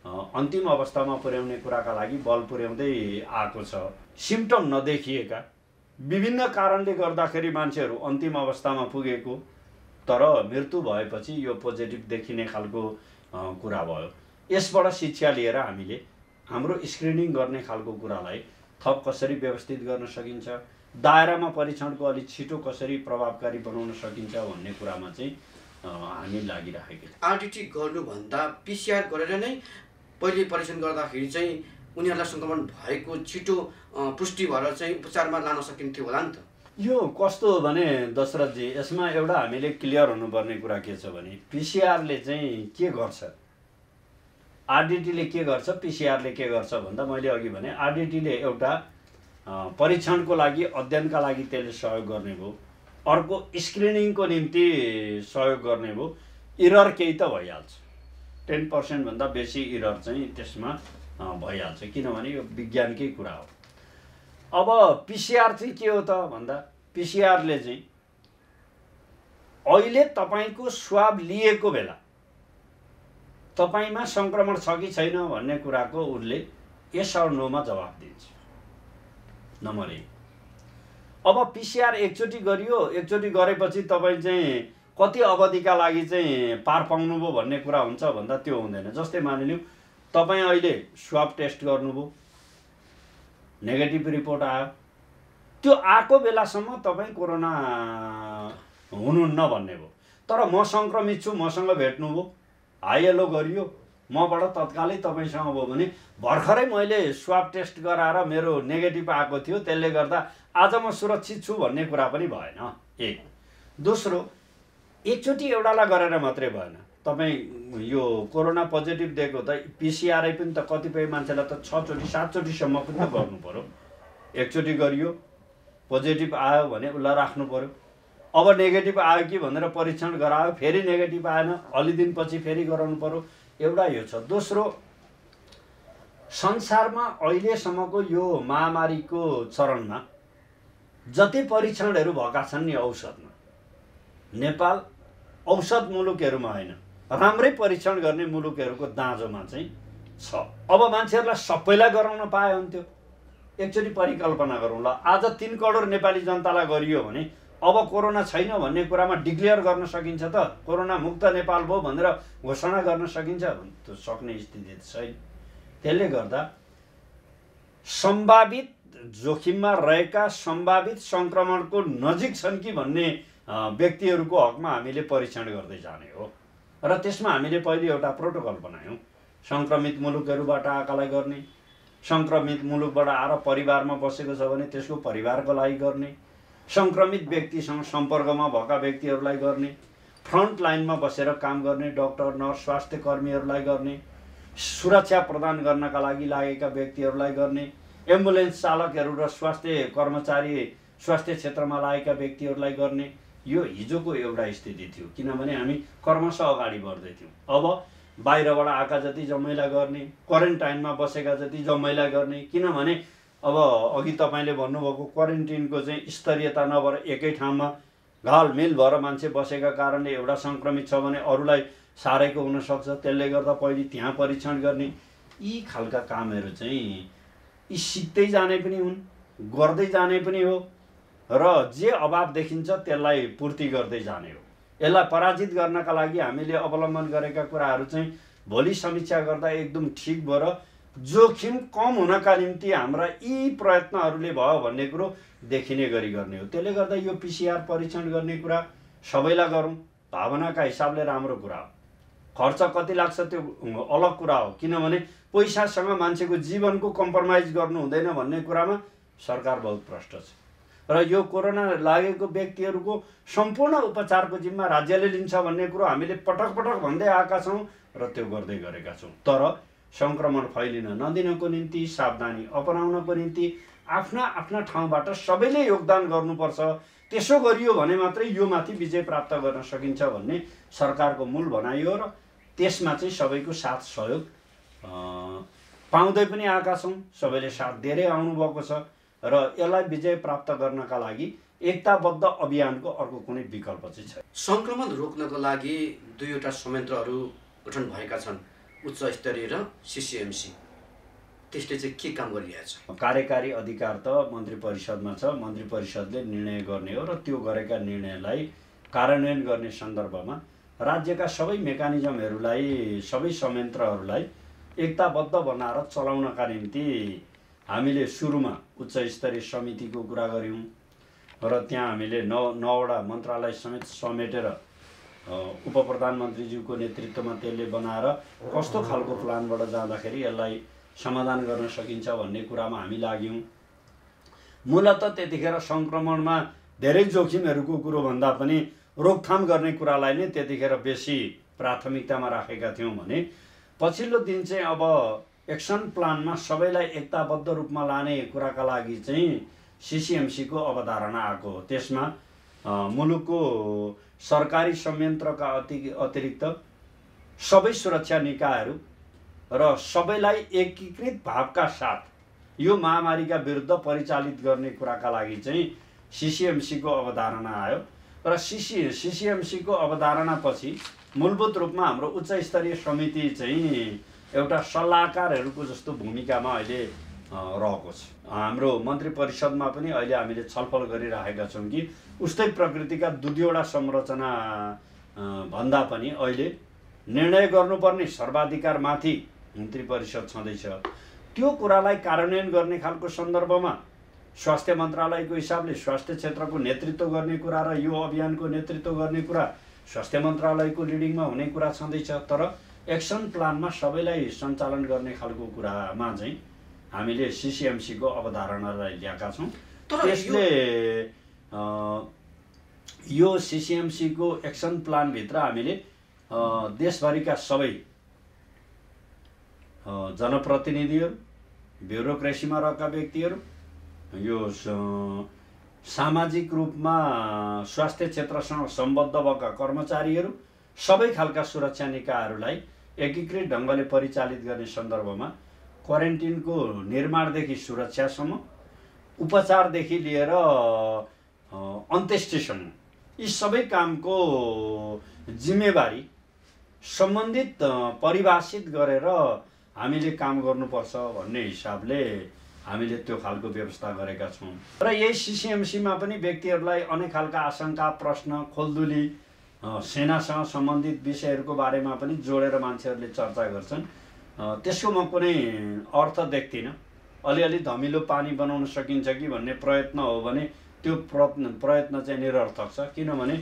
अन्तिम अवस्थामा पुर्याउने कुराका लागि बल पुर्याउँदै आएको छ। सिम्टम नदेखिएका विभिन्न कारणले गर्दाखेरि मान्छेहरू अन्तिम अवस्थामा पुगेको, तर मृत्यु भएपछि यो पोजिटिभ देखिने खालको कुरा भयो। यसबाट शिक्षा लिएर हामीले हाम्रो स्क्रिनिङ गर्ने खालको कुरालाई थप कसरी व्यवस्थित गर्न सकिन्छ, दायरामा परीक्षणको अलि छिटो कसरी प्रभावकारी बनाउन सकिन्छ भन्ने कुरामा चाहिँ हामी लागिराखेका छौँ। आरटिटी गर्नुभन्दा पिसिआर गरेर नै पहिले परीक्षण गर्दाखेरि चाहिँ उनीहरूलाई सङ्क्रमण भएको छिटो पुष्टि भएर चाहिँ उपचारमा लान सकिन्थ्यो होला नि त। यो कस्तो हो भने दशरथजी, यसमा एउटा हामीले क्लियर हुनुपर्ने कुरा के छ भने पिसिआरले चाहिँ के गर्छ, आरडिटीले के गर्छ, पिसिआरले के गर्छ भन्दा मैले अघि भने आरडिटीले एउटा परीक्षणको लागि अध्ययनका लागि त्यसले सहयोग गर्ने भयो, अर्को स्क्रिनिङको निम्ति सहयोग गर्ने भयो। इरर केही त भइहाल्छ, 10% भन्दा बेसी इरर चाहिँ त्यसमा भइहाल्छ, किनभने यो विज्ञानकै कुरा हो। अब पिसिआर चाहिँ के हो त भन्दा पिसिआरले चाहिँ अहिले तपाईँको स्वाब लिएको बेला तपाईँमा सङ्क्रमण छ कि छैन भन्ने कुराको उसले यस अर नोमा जवाफ दिन्छ। नम्बर 1। अब पिसिआर एकचोटि गरियो, एकचोटि गरेपछि तपाईँ चाहिँ कति अवधिका लागि चाहिँ पार पाउनुभयो भन्ने कुरा हुन्छ भन्दा त्यो हुँदैन। जस्तै मानिलिउँ तपाईँ अहिले स्वाब टेस्ट गर्नुभयो, नेगेटिभ रिपोर्ट आयो, त्यो आएको बेलासम्म तपाईँ कोरोना हुनुहुन्न भन्ने भयो। तर म सङ्क्रमित छु, मसँग भेट्नुभयो, हाई हेलो गरियो, मबाट तत्कालै तपाईँसँग भयो भने भर्खरै मैले स्वाब टेस्ट गराएर मेरो नेगेटिभ आएको थियो, त्यसले गर्दा आज म सुरक्षित छु भन्ने कुरा पनि भएन। एक। दोस्रो, एकचोटि एउटालाई गरेर मात्रै भएन। तपाईँ यो कोरोना पोजिटिभ दिएको त पिसिआरै पनि त कतिपय मान्छेलाई त 6 चोटि 7 चोटिसम्म पनि त गर्नु पर्यो। एकचोटि गरियो, पोजिटिभ आयो भने उसलाई राख्नु पर्यो। अब नेगेटिभ आयो कि भनेर परीक्षण गरायो, फेरि नेगेटिभ आएन, अलि दिनपछि फेरि गराउनु पर्यो। एउटा यो छ। दोस्रो, संसारमा अहिलेसम्मको यो महामारीको चरणमा जति परीक्षणहरू भएका छन् नि औषधमा, नेपाल औषध मुलुकहरूमा होइन, राम्रै परीक्षण गर्ने मुलुकहरूको दाँजोमा चाहिँ छ। अब मान्छेहरूलाई सबैलाई गराउन पाए हुन्थ्यो। एकचोटि परिकल्पना गरौँ ल, आज 3 करोड नेपाली जनतालाई गरियो भने अब कोरोना छैन भन्ने कुरामा डिक्लेयर गर्न सकिन्छ त? कोरोना मुक्त नेपाल भयो भनेर घोषणा गर्न सकिन्छ? त्यो सक्ने स्थिति छैन। त्यसले गर्दा सम्भावित जोखिममा रहेका सम्भावित सङ्क्रमणको नजिक छन् कि भन्ने व्यक्तिहरूको हकमा हामीले परीक्षण गर्दै जाने हो। र त्यसमा हामीले पहिले एउटा प्रोटोकल बनायौँ। सङ्क्रमित मुलुकहरूबाट आएकालाई गर्ने, सङ्क्रमित मुलुकबाट आएर परिवारमा बसेको छ भने त्यसको परिवारको लागि गर्ने, सङ्क्रमित व्यक्तिसँग सम्पर्कमा भएका व्यक्तिहरूलाई गर्ने, फ्रन्ट लाइनमा बसेर काम गर्ने डाक्टर, नर्स, स्वास्थ्य कर्मीहरूलाई गर्ने, सुरक्षा प्रदान गर्नका लागि लागेका व्यक्तिहरूलाई गर्ने, एम्बुलेन्स चालकहरू र स्वास्थ्य कर्मचारी, स्वास्थ्य क्षेत्रमा लागेका व्यक्तिहरूलाई गर्ने। यो हिजोको एउटा स्थिति थियो, किनभने हामी कर्मशः अगाडि बढ्दै थियौँ। अब बाहिरबाट आएका जति जम्मैलाई गर्ने, क्वारेन्टाइनमा बसेका जति जम्मैलाई गर्ने, किनभने अब अघि तपाईँले भन्नुभएको क्वारेन्टिनको चाहिँ स्तरीयता नभएर एकै ठाउँमा घालमेल भएर मान्छे बसेका कारणले एउटा सङ्क्रमित छ भने अरूलाई सारेको हुनसक्छ। त्यसले गर्दा पहिले त्यहाँ परीक्षण गर्ने, यी खालका कामहरू चाहिँ यी सिक्दै जाने पनि हुन्, गर्दै जाने पनि हो र जे अभाव देखिन्छ त्यसलाई पूर्ति गर्दै जाने हो। यसलाई पराजित गर्नका लागि हामीले अवलम्बन गरेका कुराहरू चाहिँ भोलि समीक्षा गर्दा एकदम ठिक भएर जोखिम कम हुनका निम्ति हाम्रा यी प्रयत्नहरूले भयो भन्ने कुरो देखिने गरी गर्ने हो। त्यसले गर्दा यो पिसिआर परीक्षण गर्ने कुरा सबैलाई गरौँ, भावनाका हिसाबले राम्रो कुरा हो। खर्च कति लाग्छ त्यो अलग कुरा हो, किनभने पैसासँग मान्छेको जीवनको कम्प्रोमाइज गर्नु हुँदैन भन्ने कुरामा सरकार बहुत भ्रष्ट छ। र यो कोरोना लागेको व्यक्तिहरूको सम्पूर्ण उपचारको जिम्मा राज्यले लिन्छ भन्ने कुरो हामीले पटक पटक भन्दै आएका छौँ र त्यो गर्दै गरेका छौँ। तर सङ्क्रमण फैलिन नदिनको निम्ति, सावधानी अपनाउनको निम्ति आफ्ना आफ्ना ठाउँबाट सबैले योगदान गर्नुपर्छ। त्यसो गरियो भने मात्रै यो माथि विजय प्राप्त गर्न सकिन्छ भन्ने सरकारको मूल भनाइ हो र त्यसमा चाहिँ सबैको साथ सहयोग पाउँदै पनि आएका छौँ। सबैले साथ दिएरै आउनुभएको छ र यसलाई विजय प्राप्त गर्नका लागि एकताबद्ध अभियानको अर्को कुनै विकल्प चाहिँ छैन। सङ्क्रमण रोक्नको लागि 2वटा संयन्त्रहरू गठन भएका छन्, उच्च स्तरीय र सिसिएमसी। त्यसले चाहिँ के काम गरिरहेछ? कार्यकारी अधिकार त मन्त्री परिषदमा छ, मन्त्री परिषदले निर्णय गर्ने हो र त्यो गरेका निर्णयलाई कार्यान्वयन गर्ने सन्दर्भमा राज्यका सबै मेकानिजमहरूलाई, सबै संयन्त्रहरूलाई एकताबद्ध बनाएर चलाउनका निम्ति हामीले सुरुमा उच्च स्तरीय समितिको कुरा गऱ्यौँ र त्यहाँ हामीले 9वटा मन्त्रालय समेत समेटेर उप प्रधानमन्त्रीज्यूको नेतृत्वमा त्यसले बनाएर कस्तो खालको प्लानबाट जाँदाखेरि यसलाई समाधान गर्न सकिन्छ भन्ने कुरामा हामी लाग्यौँ। मूलत त्यतिखेर सङ्क्रमणमा धेरै जोखिमहरूको कुरो भन्दा पनि रोकथाम गर्ने कुरालाई नै त्यतिखेर बेसी प्राथमिकतामा राखेका थियौँ भने पछिल्लो दिन चाहिँ अब एक्सन प्लानमा सबैलाई एकताबद्ध रूपमा लाने कुराका लागि चाहिँ सिसिएमसीको अवधारणा आएको हो। त्यसमा मुलुकको सरकारी संयन्त्रका अतिरिक्त सबै सुरक्षा निकायहरू र सबैलाई एकीकृत भावका साथ यो महामारीका विरुद्ध परिचालित गर्ने कुराका लागि चाहिँ सिसिएमसीको अवधारणा आयो र सिसिएमसीको अवधारणापछि मूलभूत रूपमा हाम्रो उच्च स्तरीय समिति चाहिँ एउटा सल्लाहकारहरूको जस्तो भूमिकामा अहिले रहेको छ। हाम्रो मन्त्री परिषदमा पनि अहिले हामीले छलफल गरिरहेका छौँ कि उस्तै प्रकृतिका 2वटा संरचना भन्दा पनि अहिले निर्णय गर्नुपर्ने सर्वाधिकारमाथि मन्त्री परिषद छँदैछ। त्यो कुरालाई कार्यान्वयन गर्ने खालको सन्दर्भमा स्वास्थ्य मन्त्रालयको हिसाबले स्वास्थ्य क्षेत्रको नेतृत्व गर्ने कुरा र यो अभियानको नेतृत्व गर्ने कुरा स्वास्थ्य मन्त्रालयको लिडिङमा हुने कुरा छँदैछ। तर एक्सन प्लानमा सबैलाई सञ्चालन गर्ने खालको कुरामा चाहिँ हामीले सिसिएमसीको अवधारणालाई ल्याएका छौँ। त्यसले यो सिसिएमसीको एक्सन प्लानभित्र हामीले देशभरिका सबै जनप्रतिनिधिहरू, ब्युरोक्रेसीमा रहेका व्यक्तिहरू, यो सामाजिक रूपमा स्वास्थ्य क्षेत्रसँग सम्बद्ध भएका कर्मचारीहरू, सबै खालका सुरक्षा निकायहरूलाई एकीकृत ढङ्गले परिचालित गर्ने सन्दर्भमा क्वारेन्टिनको निर्माणदेखि सुरक्षासम्म, उपचारदेखि लिएर अन्त्येष्टिसम्म यी सबै कामको जिम्मेवारी सम्बन्धित परिभाषित गरेर हामीले काम गर्नुपर्छ भन्ने हिसाबले हामीले त्यो खालको व्यवस्था गरेका छौँ। र यही सिसिएमसीमा पनि व्यक्तिहरूलाई अनेक खालका आशंका, प्रश्न, खोलदुली, सेनासँग सम्बन्धित विषयहरूको बारेमा पनि जोडेर मान्छेहरूले चर्चा गर्छन्। त्यसको म कुनै अर्थ देख्दिनँ। अलिअलि धमिलो पानी बनाउन सकिन्छ कि भन्ने प्रयत्न हो भने त्यो प्रयत्न चाहिँ निरर्थक छ। किनभने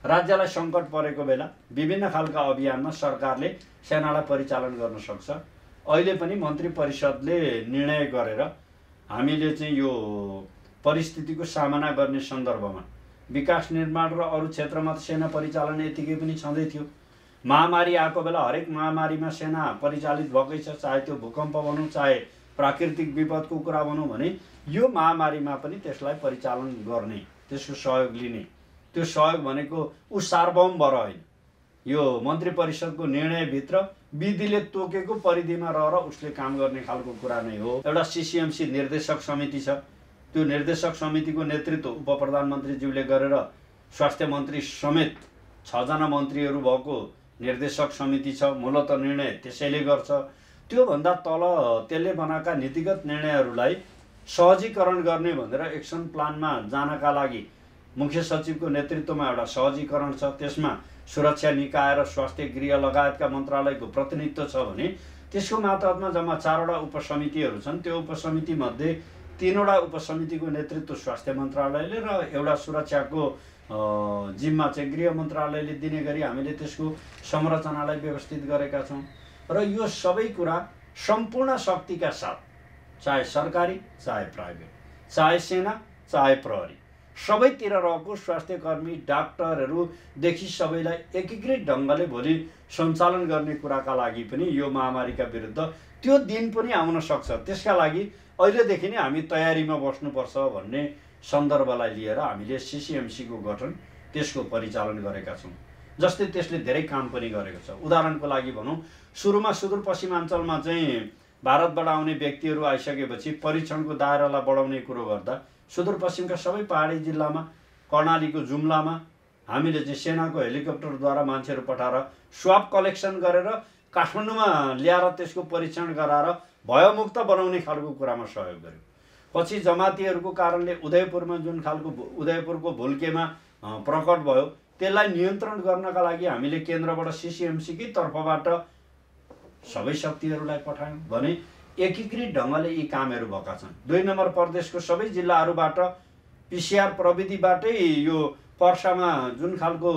राज्यलाई सङ्कट परेको बेला विभिन्न खालका अभियानमा सरकारले सेनालाई परिचालन गर्न सक्छ। अहिले पनि मन्त्री परिषदले निर्णय गरेर हामीले चाहिँ यो परिस्थितिको सामना गर्ने सन्दर्भमा विकास निर्माण र अरू क्षेत्रमा त सेना परिचालन यतिकै पनि छँदै थियो। महामारी आएको बेला हरेक महामारीमा सेना परिचालित भएकै छ, चाहे त्यो भूकम्प भनौँ, चाहे प्राकृतिक विपदको कुरा भनौँ भने यो महामारीमा पनि त्यसलाई परिचालन गर्ने, त्यसको सहयोग लिने, त्यो सहयोग भनेको ऊ सार्वभौम भएर होइन, यो मन्त्री परिषदको निर्णयभित्र विधिले तोकेको परिधिमा रहेर उसले काम गर्ने खालको कुरा नै हो। एउटा सिसिएमसी निर्देशक समिति छ, त्यो निर्देशक समितिको नेतृत्व उप प्रधानमन्त्रीज्यूले गरेर स्वास्थ्य मन्त्री समेत 6 जना मन्त्रीहरू भएको निर्देशक समिति छ। मूलत निर्णय त्यसैले गर्छ। त्योभन्दा तल त्यसले बनाएका नीतिगत निर्णयहरूलाई सहजीकरण गर्ने भनेर एक्सन प्लानमा जानका लागि मुख्य सचिवको नेतृत्वमा एउटा सहजीकरण छ। त्यसमा सुरक्षा निकाय र स्वास्थ्य गृह लगायतका मन्त्रालयको प्रतिनिधित्व छ भने त्यसको मातहतमा जम्मा 4 वटा उपसमितिहरू छन्। त्यो उपसमिति मध्ये 3वटा उपसमितिको नेतृत्व स्वास्थ्य मन्त्रालयले र एउटा सुरक्षाको जिम्मा चाहिँ गृह मन्त्रालयले दिने गरी हामीले त्यसको संरचनालाई व्यवस्थित गरेका छौँ र यो सबै कुरा सम्पूर्ण शक्तिका साथ, चाहे सरकारी चाहे प्राइभेट, चाहे सेना चाहे प्रहरी, सबैतिर रहेको स्वास्थ्यकर्मी डाक्टरहरूदेखि सबैलाई एकीकृत ढङ्गले भोलि सञ्चालन गर्ने कुराका लागि पनि यो महामारीका विरुद्ध त्यो दिन पनि आउन सक्छ। त्यसका लागि अहिलेदेखि नै हामी तयारीमा बस्नुपर्छ भन्ने सन्दर्भलाई लिएर हामीले सिसिएमसीको गठन, त्यसको परिचालन गरेका छौँ। जस्तै त्यसले धेरै काम पनि गरेको छ। उदाहरणको लागि भनौँ, सुरुमा सुदूरपश्चिमाञ्चलमा चाहिँ भारतबाट आउने व्यक्तिहरू आइसकेपछि परीक्षणको दायरालाई बढाउने कुरो गर्दा सुदूरपश्चिमका सबै पहाडी जिल्लामा, कर्णालीको जुम्लामा हामीले चाहिँ सेनाको हेलिकप्टरद्वारा मान्छेहरू पठाएर स्वाब कलेक्सन गरेर काठमाडौँमा ल्याएर त्यसको परीक्षण गराएर भयमुक्त बनाउने खालको कुरामा सहयोग गर्यो। पछि जमातीहरूको कारणले उदयपुरमा जुन खालको उदयपुरको भुल्केमा प्रकट भयो, त्यसलाई नियन्त्रण गर्नका लागि हामीले केन्द्रबाट सिसिएमसीकै तर्फबाट सबै शक्तिहरूलाई पठायौँ भने एकीकृत ढङ्गले यी कामहरू भएका छन्। 2 नम्बर प्रदेशको सबै जिल्लाहरूबाट पिसिआर प्रविधिबाटै यो पर्सामा जुन खालको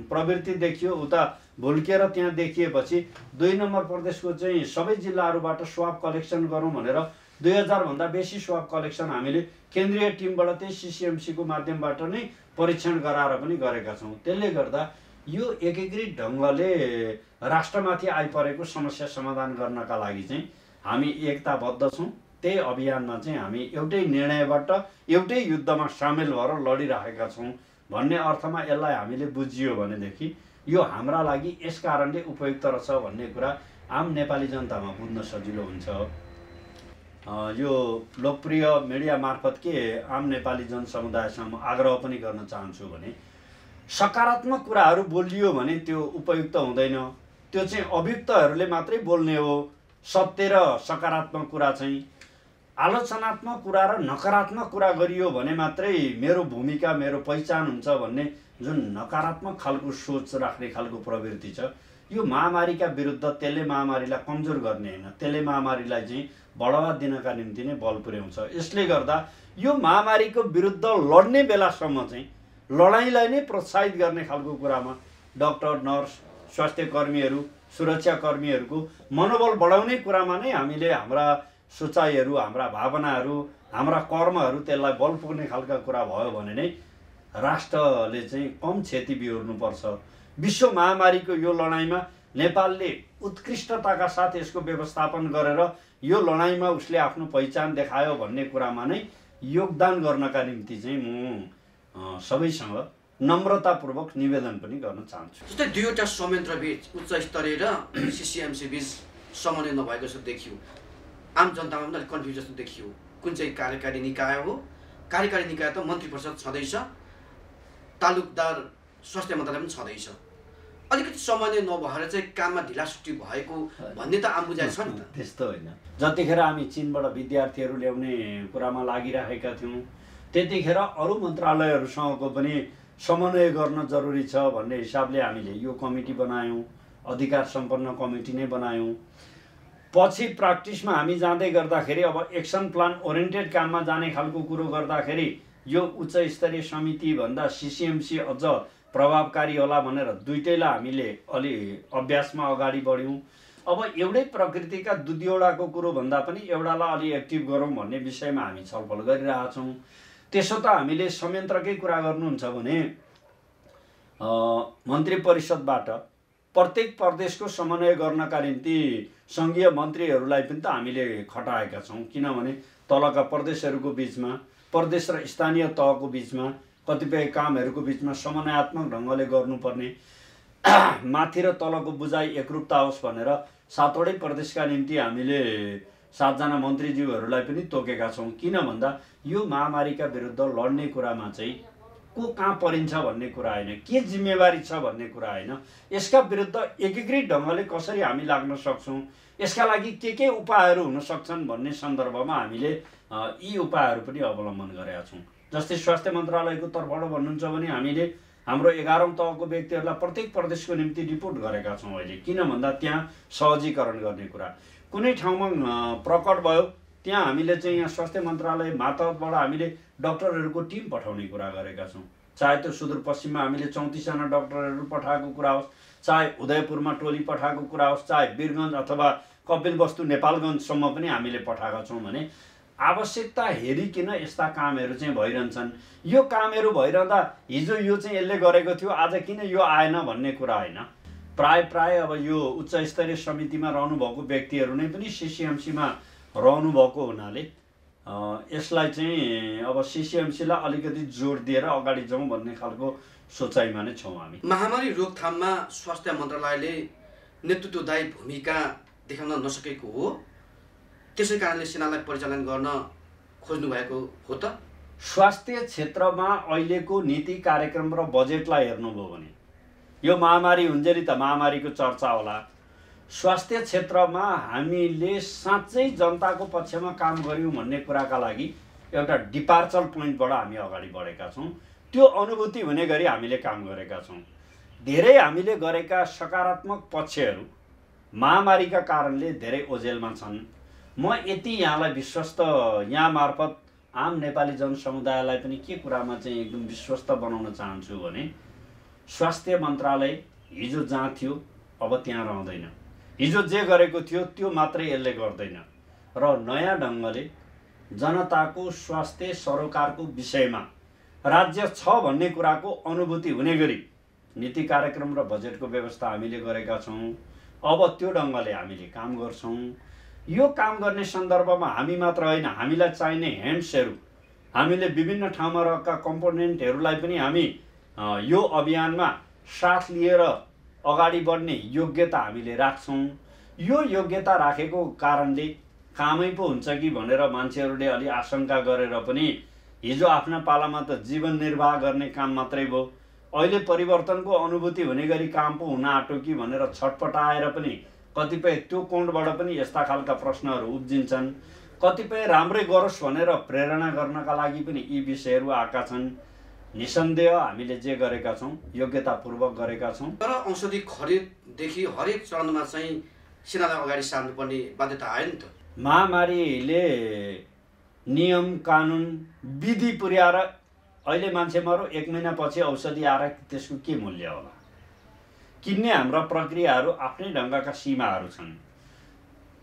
प्रवृत्ति देखियो उता भुल्केर त्यहाँ देखिएपछि 2 नम्बर प्रदेशको चाहिँ सबै जिल्लाहरूबाट स्वाब कलेक्सन गरौँ भनेर 2000 भन्दा बेसी स्वाब कलेक्सन हामीले केन्द्रीय टिमबाट त्यही सिसिएमसीको माध्यमबाट नै परीक्षण गराएर पनि गरेका छौँ। त्यसले गर्दा यो एकीकृत ढङ्गले राष्ट्रमाथि आइपरेको समस्या समाधान गर्नका लागि चाहिँ हामी एकताबद्ध छौँ। त्यही अभियानमा चाहिँ हामी एउटै निर्णयबाट एउटै युद्धमा सामेल भएर लडिरहेका छौँ भन्ने अर्थमा यसलाई हामीले बुझियो भनेदेखि यो हाम्रा लागि यस कारणले उपयुक्त रहेछ भन्ने कुरा आम नेपाली जनतामा बुझ्न सजिलो हुन्छ। यो लोकप्रिय मिडिया मार्फत के आम नेपाली जनसमुदायसँग आग्रह पनि गर्न चाहन्छु भने सकारात्मक कुराहरू बोलियो भने त्यो उपयुक्त हुँदैन, त्यो चाहिँ अभियुक्तहरूले मात्रै बोल्ने हो। सत्य र सकारात्मक कुरा चाहिँ आलोचनात्मक कुरा र नकारात्मक कुरा गरियो भने मात्रै मेरो भूमिका, मेरो पहिचान हुन्छ भन्ने जुन नकारात्मक खालको सोच राख्ने खालको प्रवृत्ति छ, यो महामारीका विरुद्ध त्यसले महामारीलाई कमजोर गर्ने होइन, त्यसले महामारीलाई चाहिँ बढावा दिनका निम्ति नै बल पुर्याउँछ। यसले गर्दा यो महामारीको विरुद्ध लड्ने बेलासम्म चाहिँ लडाइँलाई नै प्रोत्साहित गर्ने खालको कुरामा डाक्टर, नर्स, स्वास्थ्यकर्मीहरू, सुरक्षाकर्मीहरूको मनोबल बढाउने कुरामा नै हामीले हाम्रा सोचाइहरू, हाम्रा भावनाहरू, हाम्रा कर्महरू त्यसलाई बल पुग्ने खालका कुरा भयो भने नै राष्ट्रले चाहिँ कम क्षति बिहोर्नुपर्छ। विश्व महामारीको यो लडाइँमा नेपालले उत्कृष्टताका साथ यसको व्यवस्थापन गरेर यो लडाइँमा उसले आफ्नो पहिचान देखायो भन्ने कुरामा नै योगदान गर्नका निम्ति चाहिँ म सबैसँग नम्रतापूर्वक निवेदन पनि गर्न चाहन्छु। जस्तै 2वटा संयन्त्र बीच उच्च स्तरीय र सिसिएमसी बीच समन्वय नभएको जस्तो देखियो। आम जनतामा पनि अलिक कन्फ्युज जस्तो देखियो। कुन चाहिँ कार्यकारी निकाय हो? कार्यकारी निकाय त मन्त्री परिषद छँदैछ, तालुकदार स्वास्थ्य मन्त्रालय पनि छँदैछ। अलिकति समन्वय नभएर चाहिँ काममा ढिलासुटी भएको भन्ने त आम बुझाइ छ नि त। त्यस्तो होइन। जतिखेर हामी चीनबाट विद्यार्थीहरू ल्याउने कुरामा लागिरहेका थियौँ त्यतिखेर अरू मन्त्रालयहरूसँगको पनि समन्वय गर्न जरुरी छ भन्ने हिसाबले हामीले यो कमिटी बनायौँ, अधिकार सम्पन्न कमिटी नै बनायौँ। पछि प्र्याक्टिसमा हामी जाँदै गर्दाखेरि अब एक्सन प्लान ओरिएन्टेड काममा जाने खालको कुरो गर्दाखेरि यो उच्च स्तरीय समिति भन्दा सिसिएमसी अझ प्रभावकारी होला भनेर दुईटैलाई हामीले अलि अभ्यासमा अगाडि बढ्यौँ। अब एउटै प्रकृतिका 2-2वटाको कुरो भन्दा पनि एउटालाई अलि एक्टिभ गरौँ भन्ने विषयमा हामी छलफल गरिरहेछौँ। त्यसो त हामीले संयन्त्रकै कुरा गर्नुहुन्छ भने मन्त्री परिषदबाट प्रत्येक प्रदेशको समन्वय गर्नका निम्ति सङ्घीय मन्त्रीहरूलाई पनि त हामीले खटाएका छौँ। किनभने तलका प्रदेशहरूको बिचमा, प्रदेश र स्थानीय तहको बिचमा कतिपय कामहरूको बिचमा समन्वयात्मक ढङ्गले गर्नुपर्ने, माथि र तलको बुझाइ एकरूपता होस् भनेर 7वटै प्रदेशका निम्ति हामीले 7 जना मन्त्रीज्यूहरूलाई पनि तोकेका छौँ। किन भन्दा यो महामारीका विरुद्ध लड्ने कुरामा चाहिँ को कहाँ परिन्छ भन्ने कुरा होइन, के जिम्मेवारी छ भन्ने कुरा होइन, यसका विरुद्ध एकीकृत ढङ्गले कसरी हामी लाग्न सक्छौँ, यसका लागि के उपायहरू हुन सक्छन् भन्ने सन्दर्भमा हामीले यी उपायहरू पनि अवलम्बन गरेका छौँ। जस्तै स्वास्थ्य मन्त्रालयको तर्फबाट भन्नुहुन्छ भने हामीले हाम्रो 11औं तहको व्यक्तिहरूलाई प्रत्येक प्रदेशको निम्ति रिपोर्ट गरेका छौँ अहिले। किन भन्दा त्यहाँ सहजीकरण गर्ने कुरा कुनै ठाउँमा प्रकट भयो त्यहाँ हामीले चाहिँ यहाँ स्वास्थ्य मन्त्रालय मार्फतबाट हामीले डाक्टरहरूको टिम पठाउने कुरा गरेका छौँ। चाहे त्यो सुदूरपश्चिममा हामीले 34 जना डाक्टरहरू पठाएको कुरा होस्, चाहे उदयपुरमा टोली पठाएको कुरा होस्, चाहे वीरगञ्ज अथवा कपिलवस्तु नेपालगञ्जसम्म पनि हामीले पठाएका छौँ भने आवश्यकता हेरिकन यस्ता कामहरू चाहिँ भइरहन्छन्। यो कामहरू भइरहँदा हिजो यो चाहिँ यसले गरेको थियो, आज किन यो आएन भन्ने कुरा होइन। प्राय अब यो उच्च स्तरीय समितिमा रहनुभएको व्यक्तिहरू नै पनि सिसिएमसीमा रहनुभएको हुनाले यसलाई चाहिँ अब सिसिएमसीलाई अलिकति जोड दिएर अगाडि जाउँ भन्ने खालको सोचाइमा नै छौँ हामी। महामारी रोकथाममा स्वास्थ्य मन्त्रालयले नेतृत्वदायी भूमिका देखाउन नसकेको हो, त्यसै कारणले सेनालाई परिचालन गर्न खोज्नु भएको हो त? स्वास्थ्य क्षेत्रमा अहिलेको नीति कार्यक्रम र बजेटलाई हेर्नुभयो भने यो महामारी हुन्जेली त महामारीको चर्चा होला। स्वास्थ्य क्षेत्रमा हामीले साँच्चै जनताको पक्षमा काम गर्यौँ भन्ने कुराका लागि एउटा डिपार्चर पोइन्टबाट हामी अगाडि बढेका छौँ। त्यो अनुभूति हुने गरी हामीले काम गरेका छौँ। धेरै हामीले गरेका सकारात्मक पक्षहरू महामारीका कारणले धेरै ओझेलमा छन्। म यति यहाँलाई विश्वस्त, यहाँ मार्फत आम नेपाली जनसमुदायलाई पनि के कुरामा चाहिँ एकदम विश्वस्त बनाउन चाहन्छु भने स्वास्थ्य मन्त्रालय हिजो जहाँ थियो अब त्यहाँ रहँदैन। हिजो जे गरेको थियो त्यो मात्रै यसले गर्दैन र नयाँ ढङ्गले जनताको स्वास्थ्य सरोकारको विषयमा राज्य छ भन्ने कुराको अनुभूति हुने गरी नीति कार्यक्रम र बजेटको व्यवस्था हामीले गरेका छौँ। अब त्यो ढङ्गले हामीले काम गर्छौँ। यो काम गर्ने सन्दर्भमा हामी मात्र होइन, हामीलाई चाहिने ह्यान्ड्सहरू, हामीले विभिन्न ठाउँमा रहेका कम्पोनेन्टहरूलाई पनि हामी यो अभियानमा साथ लिएर अगाडि बढ्ने योग्यता हामीले राख्छौँ। यो योग्यता राखेको कारणले कामै पो हुन्छ कि भनेर मान्छेहरूले अलि आशंका गरेर पनि हिजो आफ्ना पालामा त जीवन निर्वाह गर्ने काम मात्रै भयो, अहिले परिवर्तनको अनुभूति हुने गरी काम पो हुन आँट्यो कि भनेर छटपटाएर पनि कतिपय त्यो कोणबाट पनि यस्ता खालका प्रश्नहरू उब्जिन्छन्। कतिपय राम्रै गरोस् भनेर प्रेरणा गर्नका लागि पनि यी विषयहरू आएका छन्। निसन्देह हामीले जे गरेका छौँ योग्यतापूर्वक गरेका छौँ। तर औषधि खरिददेखि हरेक चरणमा चाहिँ सेनालाई अगाडि सार्नुपर्ने बाध्यता आयो नि त। महामारीले नियम कानुन विधि पुर्याएर अहिले मान्छे मरो 1 महिनापछि औषधि आएर त्यसको के मूल्य होला? किन्ने हाम्रा प्रक्रियाहरू आफ्नै ढङ्गका सीमाहरू छन्।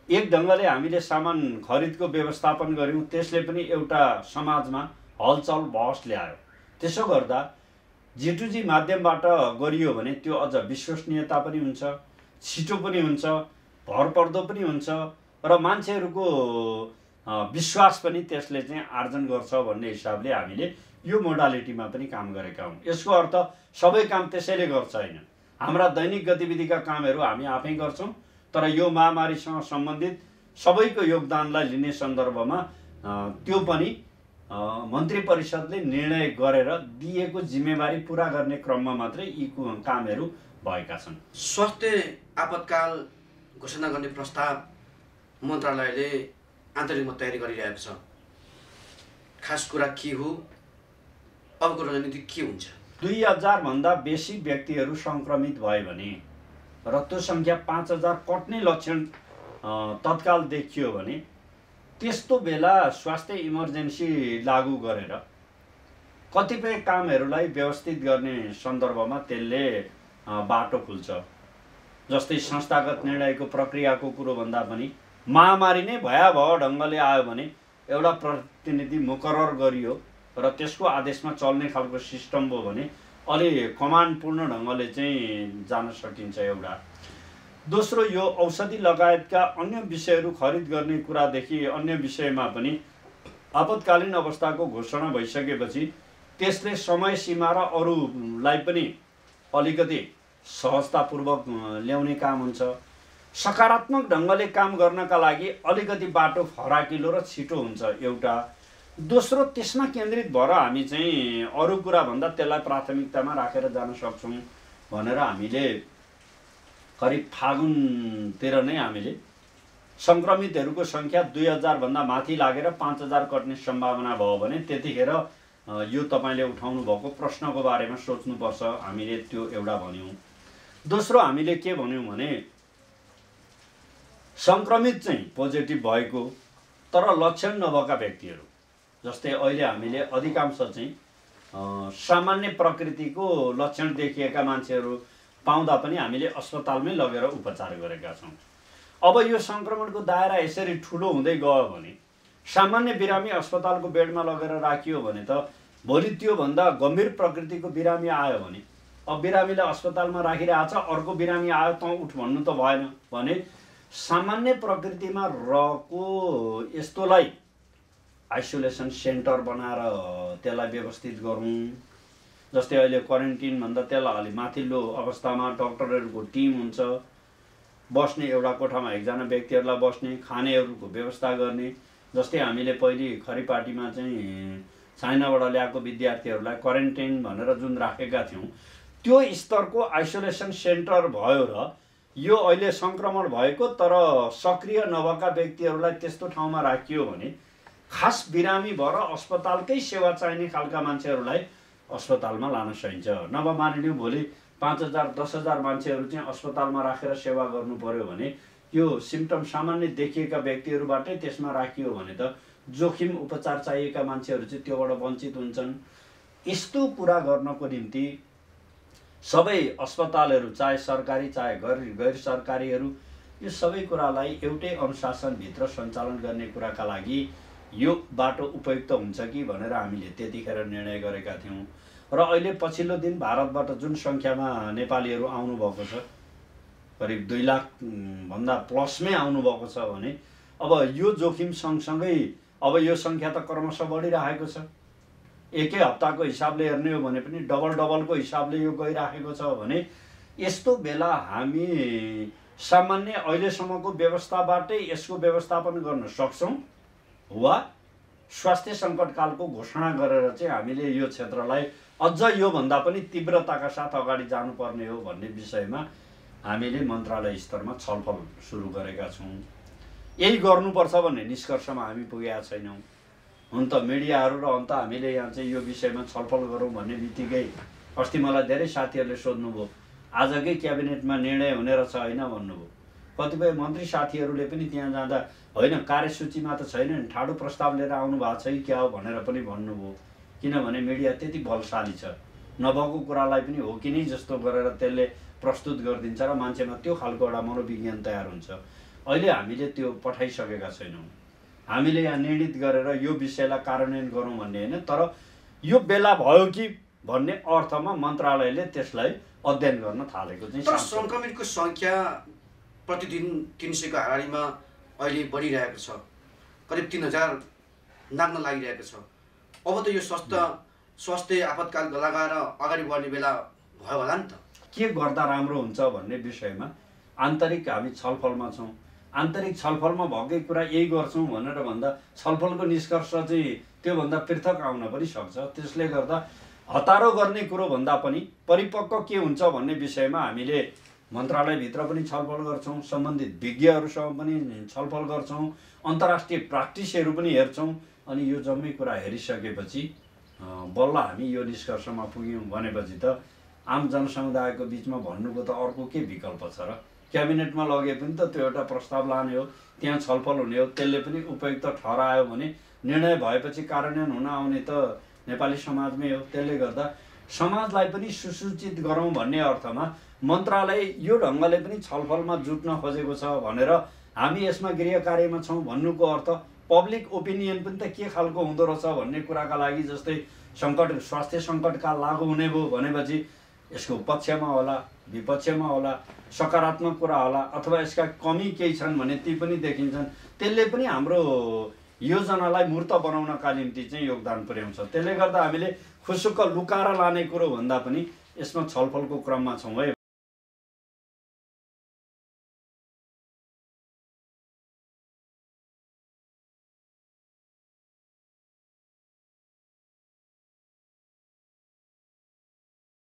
एक ढङ्गले हामीले सामान खरिदको व्यवस्थापन गऱ्यौँ, त्यसले पनि एउटा समाजमा हलचल बहस ल्यायो। त्यसो गर्दा G2G माध्यमबाट गरियो भने त्यो अझ विश्वसनीयता पनि हुन्छ, छिटो पनि हुन्छ, भरपर्दो पनि हुन्छ र मान्छेहरूको विश्वास पनि त्यसले चाहिँ आर्जन गर्छ भन्ने हिसाबले हामीले यो मोडालिटीमा पनि काम गरेका हौँ। यसको अर्थ सबै काम त्यसैले गर्छ होइन। हाम्रा दैनिक गतिविधिका कामहरू हामी आफै गर्छौँ, तर यो महामारीसँग सम्बन्धित सबैको योगदानलाई लिने सन्दर्भमा त्यो पनि मन्त्री परिषदले निर्णय गरेर दिएको जिम्मेवारी पुरा गर्ने क्रममा मात्रै यी कामहरू भएका छन्। स्वास्थ्य आपतकाल घोषणा गर्ने प्रस्ताव मन्त्रालयले आन्तरिकमा तयारी गरिरहेको छ। खास कुरा के हो, अबको रणनीति के हुन्छ? 2000 भन्दा बेसी व्यक्तिहरू संक्रमित भए भने र त्यो संख्या 5000 कट्ने लक्षण तत्काल देखियो भने त्यस्तो बेला स्वास्थ्य इमर्जेन्सी लागू गरेर कतिपय कामहरूलाई व्यवस्थित गर्ने सन्दर्भमा त्यसले बाटो खुल्छ। जस्तै संस्थागत निर्णयको प्रक्रियाको कुरो भन्दा पनि महामारी नै भयावह ढङ्गले आयो भने एउटा प्रतिनिधि मुकरर गरियो र त्यसको आदेशमा चल्ने खालको सिस्टम भयो भने अलि कमान्डपूर्ण ढङ्गले चाहिँ जान सकिन्छ एउटा। दोस्रो, यो औषधि लगायतका अन्य विषयहरू खरिद गर्ने कुरादेखि अन्य विषयमा पनि आपतकालीन अवस्थाको घोषणा भइसकेपछि त्यसले समय सीमा र अरूलाई पनि अलिकति सहजतापूर्वक ल्याउने काम हुन्छ। सकारात्मक ढङ्गले काम गर्नका लागि अलिकति बाटो फराकिलो र छिटो हुन्छ एउटा। दोस्रो, त्यसमा केन्द्रित भएर हामी चाहिँ अरू कुरा भन्दा त्यसलाई प्राथमिकतामा राखेर जान सक्छौँ भनेर हामीले करिब फागुनतिर नै हामीले सङ्क्रमितहरूको सङ्ख्या 2000 भन्दा माथि लागेर 5000 कट्ने सम्भावना भयो भने त्यतिखेर यो तपाईँले उठाउनु भएको प्रश्नको बारेमा सोच्नुपर्छ, हामीले त्यो एउटा भन्यौँ। दोस्रो, हामीले के भन्यौँ भने सङ्क्रमित चाहिँ पोजिटिभ भएको तर लक्षण नभएका व्यक्तिहरू, जस्तै अहिले हामीले अधिकांश चाहिँ सामान्य प्रकृतिको लक्षण देखिएका मान्छेहरू पाउँदा पनि हामीले अस्पतालमै लगेर उपचार गरेका छौँ। अब यो सङ्क्रमणको दायरा यसरी ठुलो हुँदै गयो भने सामान्य बिरामी अस्पतालको बेडमा लगेर राखियो भने त भोलि त्योभन्दा गम्भीर प्रकृतिको बिरामी आयो भने अब बिरामीलाई अस्पतालमा राखिरहेछ, अर्को बिरामी आयो त उठ भन्नु त भएन भने सामान्य प्रकृतिमा रहेको यस्तोलाई आइसोलेसन सेन्टर बनाएर त्यसलाई व्यवस्थित गरौँ। जस्तै अहिले क्वारेन्टिन भन्दा त्यसलाई अलि माथिल्लो अवस्थामा डक्टरहरूको टिम हुन्छ, बस्ने एउटा कोठामा एकजना व्यक्तिहरूलाई बस्ने, खानेहरूको व्यवस्था गर्ने। जस्तै हामीले पहिले खरिपाटीमा चाहिँ चाइनाबाट ल्याएको विद्यार्थीहरूलाई क्वारेन्टाइन भनेर जुन राखेका थियौँ त्यो स्तरको आइसोलेसन सेन्टर भयो र यो अहिले सङ्क्रमण भएको तर सक्रिय नभएका व्यक्तिहरूलाई त्यस्तो ठाउँमा राखियो भने खास बिरामी भएर अस्पतालकै सेवा चाहिने खालका मान्छेहरूलाई अस्पतालमा लान सकिन्छ। नभए मानिलिउँ भोलि 5,000 10,000 मान्छेहरू चाहिँ अस्पतालमा राखेर सेवा गर्नु पर्यो भने यो सिम्टम सामान्य देखिएका व्यक्तिहरूबाटै त्यसमा राखियो भने त जोखिम उपचार चाहिएका मान्छेहरू चाहिँ त्योबाट वञ्चित हुन्छन्। यस्तो कुरा गर्नको निम्ति सबै अस्पतालहरू चाहे सरकारी चाहे गैर सरकारीहरू यो सबै कुरालाई एउटै अनुशासनभित्र सञ्चालन गर्ने कुराका लागि यो बाटो उपयुक्त हुन्छ कि भनेर हामीले त्यतिखेर निर्णय गरेका थियौँ। र अहिले पछिल्लो दिन भारतबाट जुन सङ्ख्यामा नेपालीहरू आउनुभएको छ, करिब 2 लाख भन्दा प्लसमै आउनुभएको छ भने अब यो जोखिम सँगसँगै अब यो सङ्ख्या त क्रमशः बढिरहेको छ। एकै हप्ताको हिसाबले हेर्ने हो भने पनि डबलको हिसाबले यो गइराखेको छ भने यस्तो बेला हामी सामान्य अहिलेसम्मको व्यवस्थाबाटै यसको व्यवस्थापन गर्न सक्छौँ वा स्वास्थ्य सङ्कटकालको घोषणा गरेर चाहिँ हामीले यो क्षेत्रलाई अझ योभन्दा पनि तीव्रताका साथ अगाडि जानुपर्ने हो भन्ने विषयमा हामीले मन्त्रालय स्तरमा छलफल सुरु गरेका छौँ। यही गर्नुपर्छ भन्ने निष्कर्षमा हामी पुगेका छैनौँ। हुन त मिडियाहरू र अन्त हामीले यहाँ चाहिँ यो विषयमा छलफल गरौँ भन्ने बित्तिकै अस्ति मलाई धेरै साथीहरूले सोध्नुभयो आजकै क्याबिनेटमा निर्णय हुने रहेछ होइन भन्नुभयो। कतिपय मन्त्री साथीहरूले पनि त्यहाँ जाँदा होइन कार्यसूचीमा त छैन नि, ठाडो प्रस्ताव लिएर आउनु भएको छ कि क्या हो भनेर पनि भन्नुभयो। किनभने मिडिया त्यति बलशाली छ, नभएको कुरालाई पनि हो कि नै जस्तो गरेर त्यसले प्रस्तुत गरिदिन्छ र मान्छेमा त्यो खालको एउटा मनोविज्ञान तयार हुन्छ। अहिले हामीले त्यो पठाइसकेका छैनौँ। हामीले यहाँ निर्णित गरेर यो विषयलाई कार्यान्वयन गरौँ भन्ने होइन, तर यो बेला भयो कि भन्ने अर्थमा मन्त्रालयले त्यसलाई अध्ययन गर्न थालेको चाहिँ। तर सङ्क्रमितको सङ्ख्या प्रतिदिन 300 को हाराहारीमा अहिले बढिरहेको छ, करिब 3,000 नाग्न लागिरहेको छ। अब त यो स्वास्थ्य आपतकाल लगाएर अगाडि बढ्ने बेला भयो होला नि त। के गर्दा राम्रो हुन्छ भन्ने विषयमा आन्तरिक हामी छलफलमा छौँ। आन्तरिक छलफलमा भएकै कुरा यही गर्छौँ भनेर भन्दा छलफलको निष्कर्ष चाहिँ त्योभन्दा पृथक आउन पनि सक्छ। त्यसले गर्दा हतारो गर्ने कुरो भन्दा पनि परिपक्व के हुन्छ भन्ने विषयमा हामीले मन्त्रालयभित्र पनि छलफल गर्छौँ, सम्बन्धित विज्ञहरूसँग पनि छलफल गर्छौँ, अन्तर्राष्ट्रिय प्र्याक्टिसहरू पनि हेर्छौँ। अनि यो जम्मै कुरा हेरिसकेपछि बल्ल हामी यो निष्कर्षमा पुग्यौँ भनेपछि त आम जनसमुदायको बिचमा भन्नुको त अर्को के विकल्प छ र? क्याबिनेटमा लगे पनि त त्यो एउटा प्रस्ताव लाने हो, त्यहाँ छलफल हुने हो, त्यसले पनि उपयुक्त ठहरायो भने निर्णय भएपछि कार्यान्वयन हुन आउने त नेपाली समाजमै हो। त्यसले गर्दा समाजलाई पनि सुसूचित गरौँ भन्ने अर्थमा मन्त्रालय यो ढङ्गले पनि छलफलमा जुट्न खोजेको छ भनेर हामी यसमा गृह कार्यमा छौँ भन्नुको अर्थ पब्लिक ओपिनियन पनि त के खालको हुँदो रहेछ भन्ने कुराका लागि जस्तै स्वास्थ्य सङ्कटकाल लागू हुने भयो भनेपछि यसको पक्षमा होला, विपक्षमा होला, सकारात्मक कुरा होला अथवा यसका कमी केही छन् भने ती पनि देखिन्छन्। त्यसले पनि हाम्रो योजनालाई मूर्त बनाउनका निम्ति चाहिँ योगदान पुर्याउँछ। त्यसले गर्दा हामीले खुसुक्क लुकाएर लाने कुरो भन्दा पनि यसमा छलफलको क्रममा छौँ है।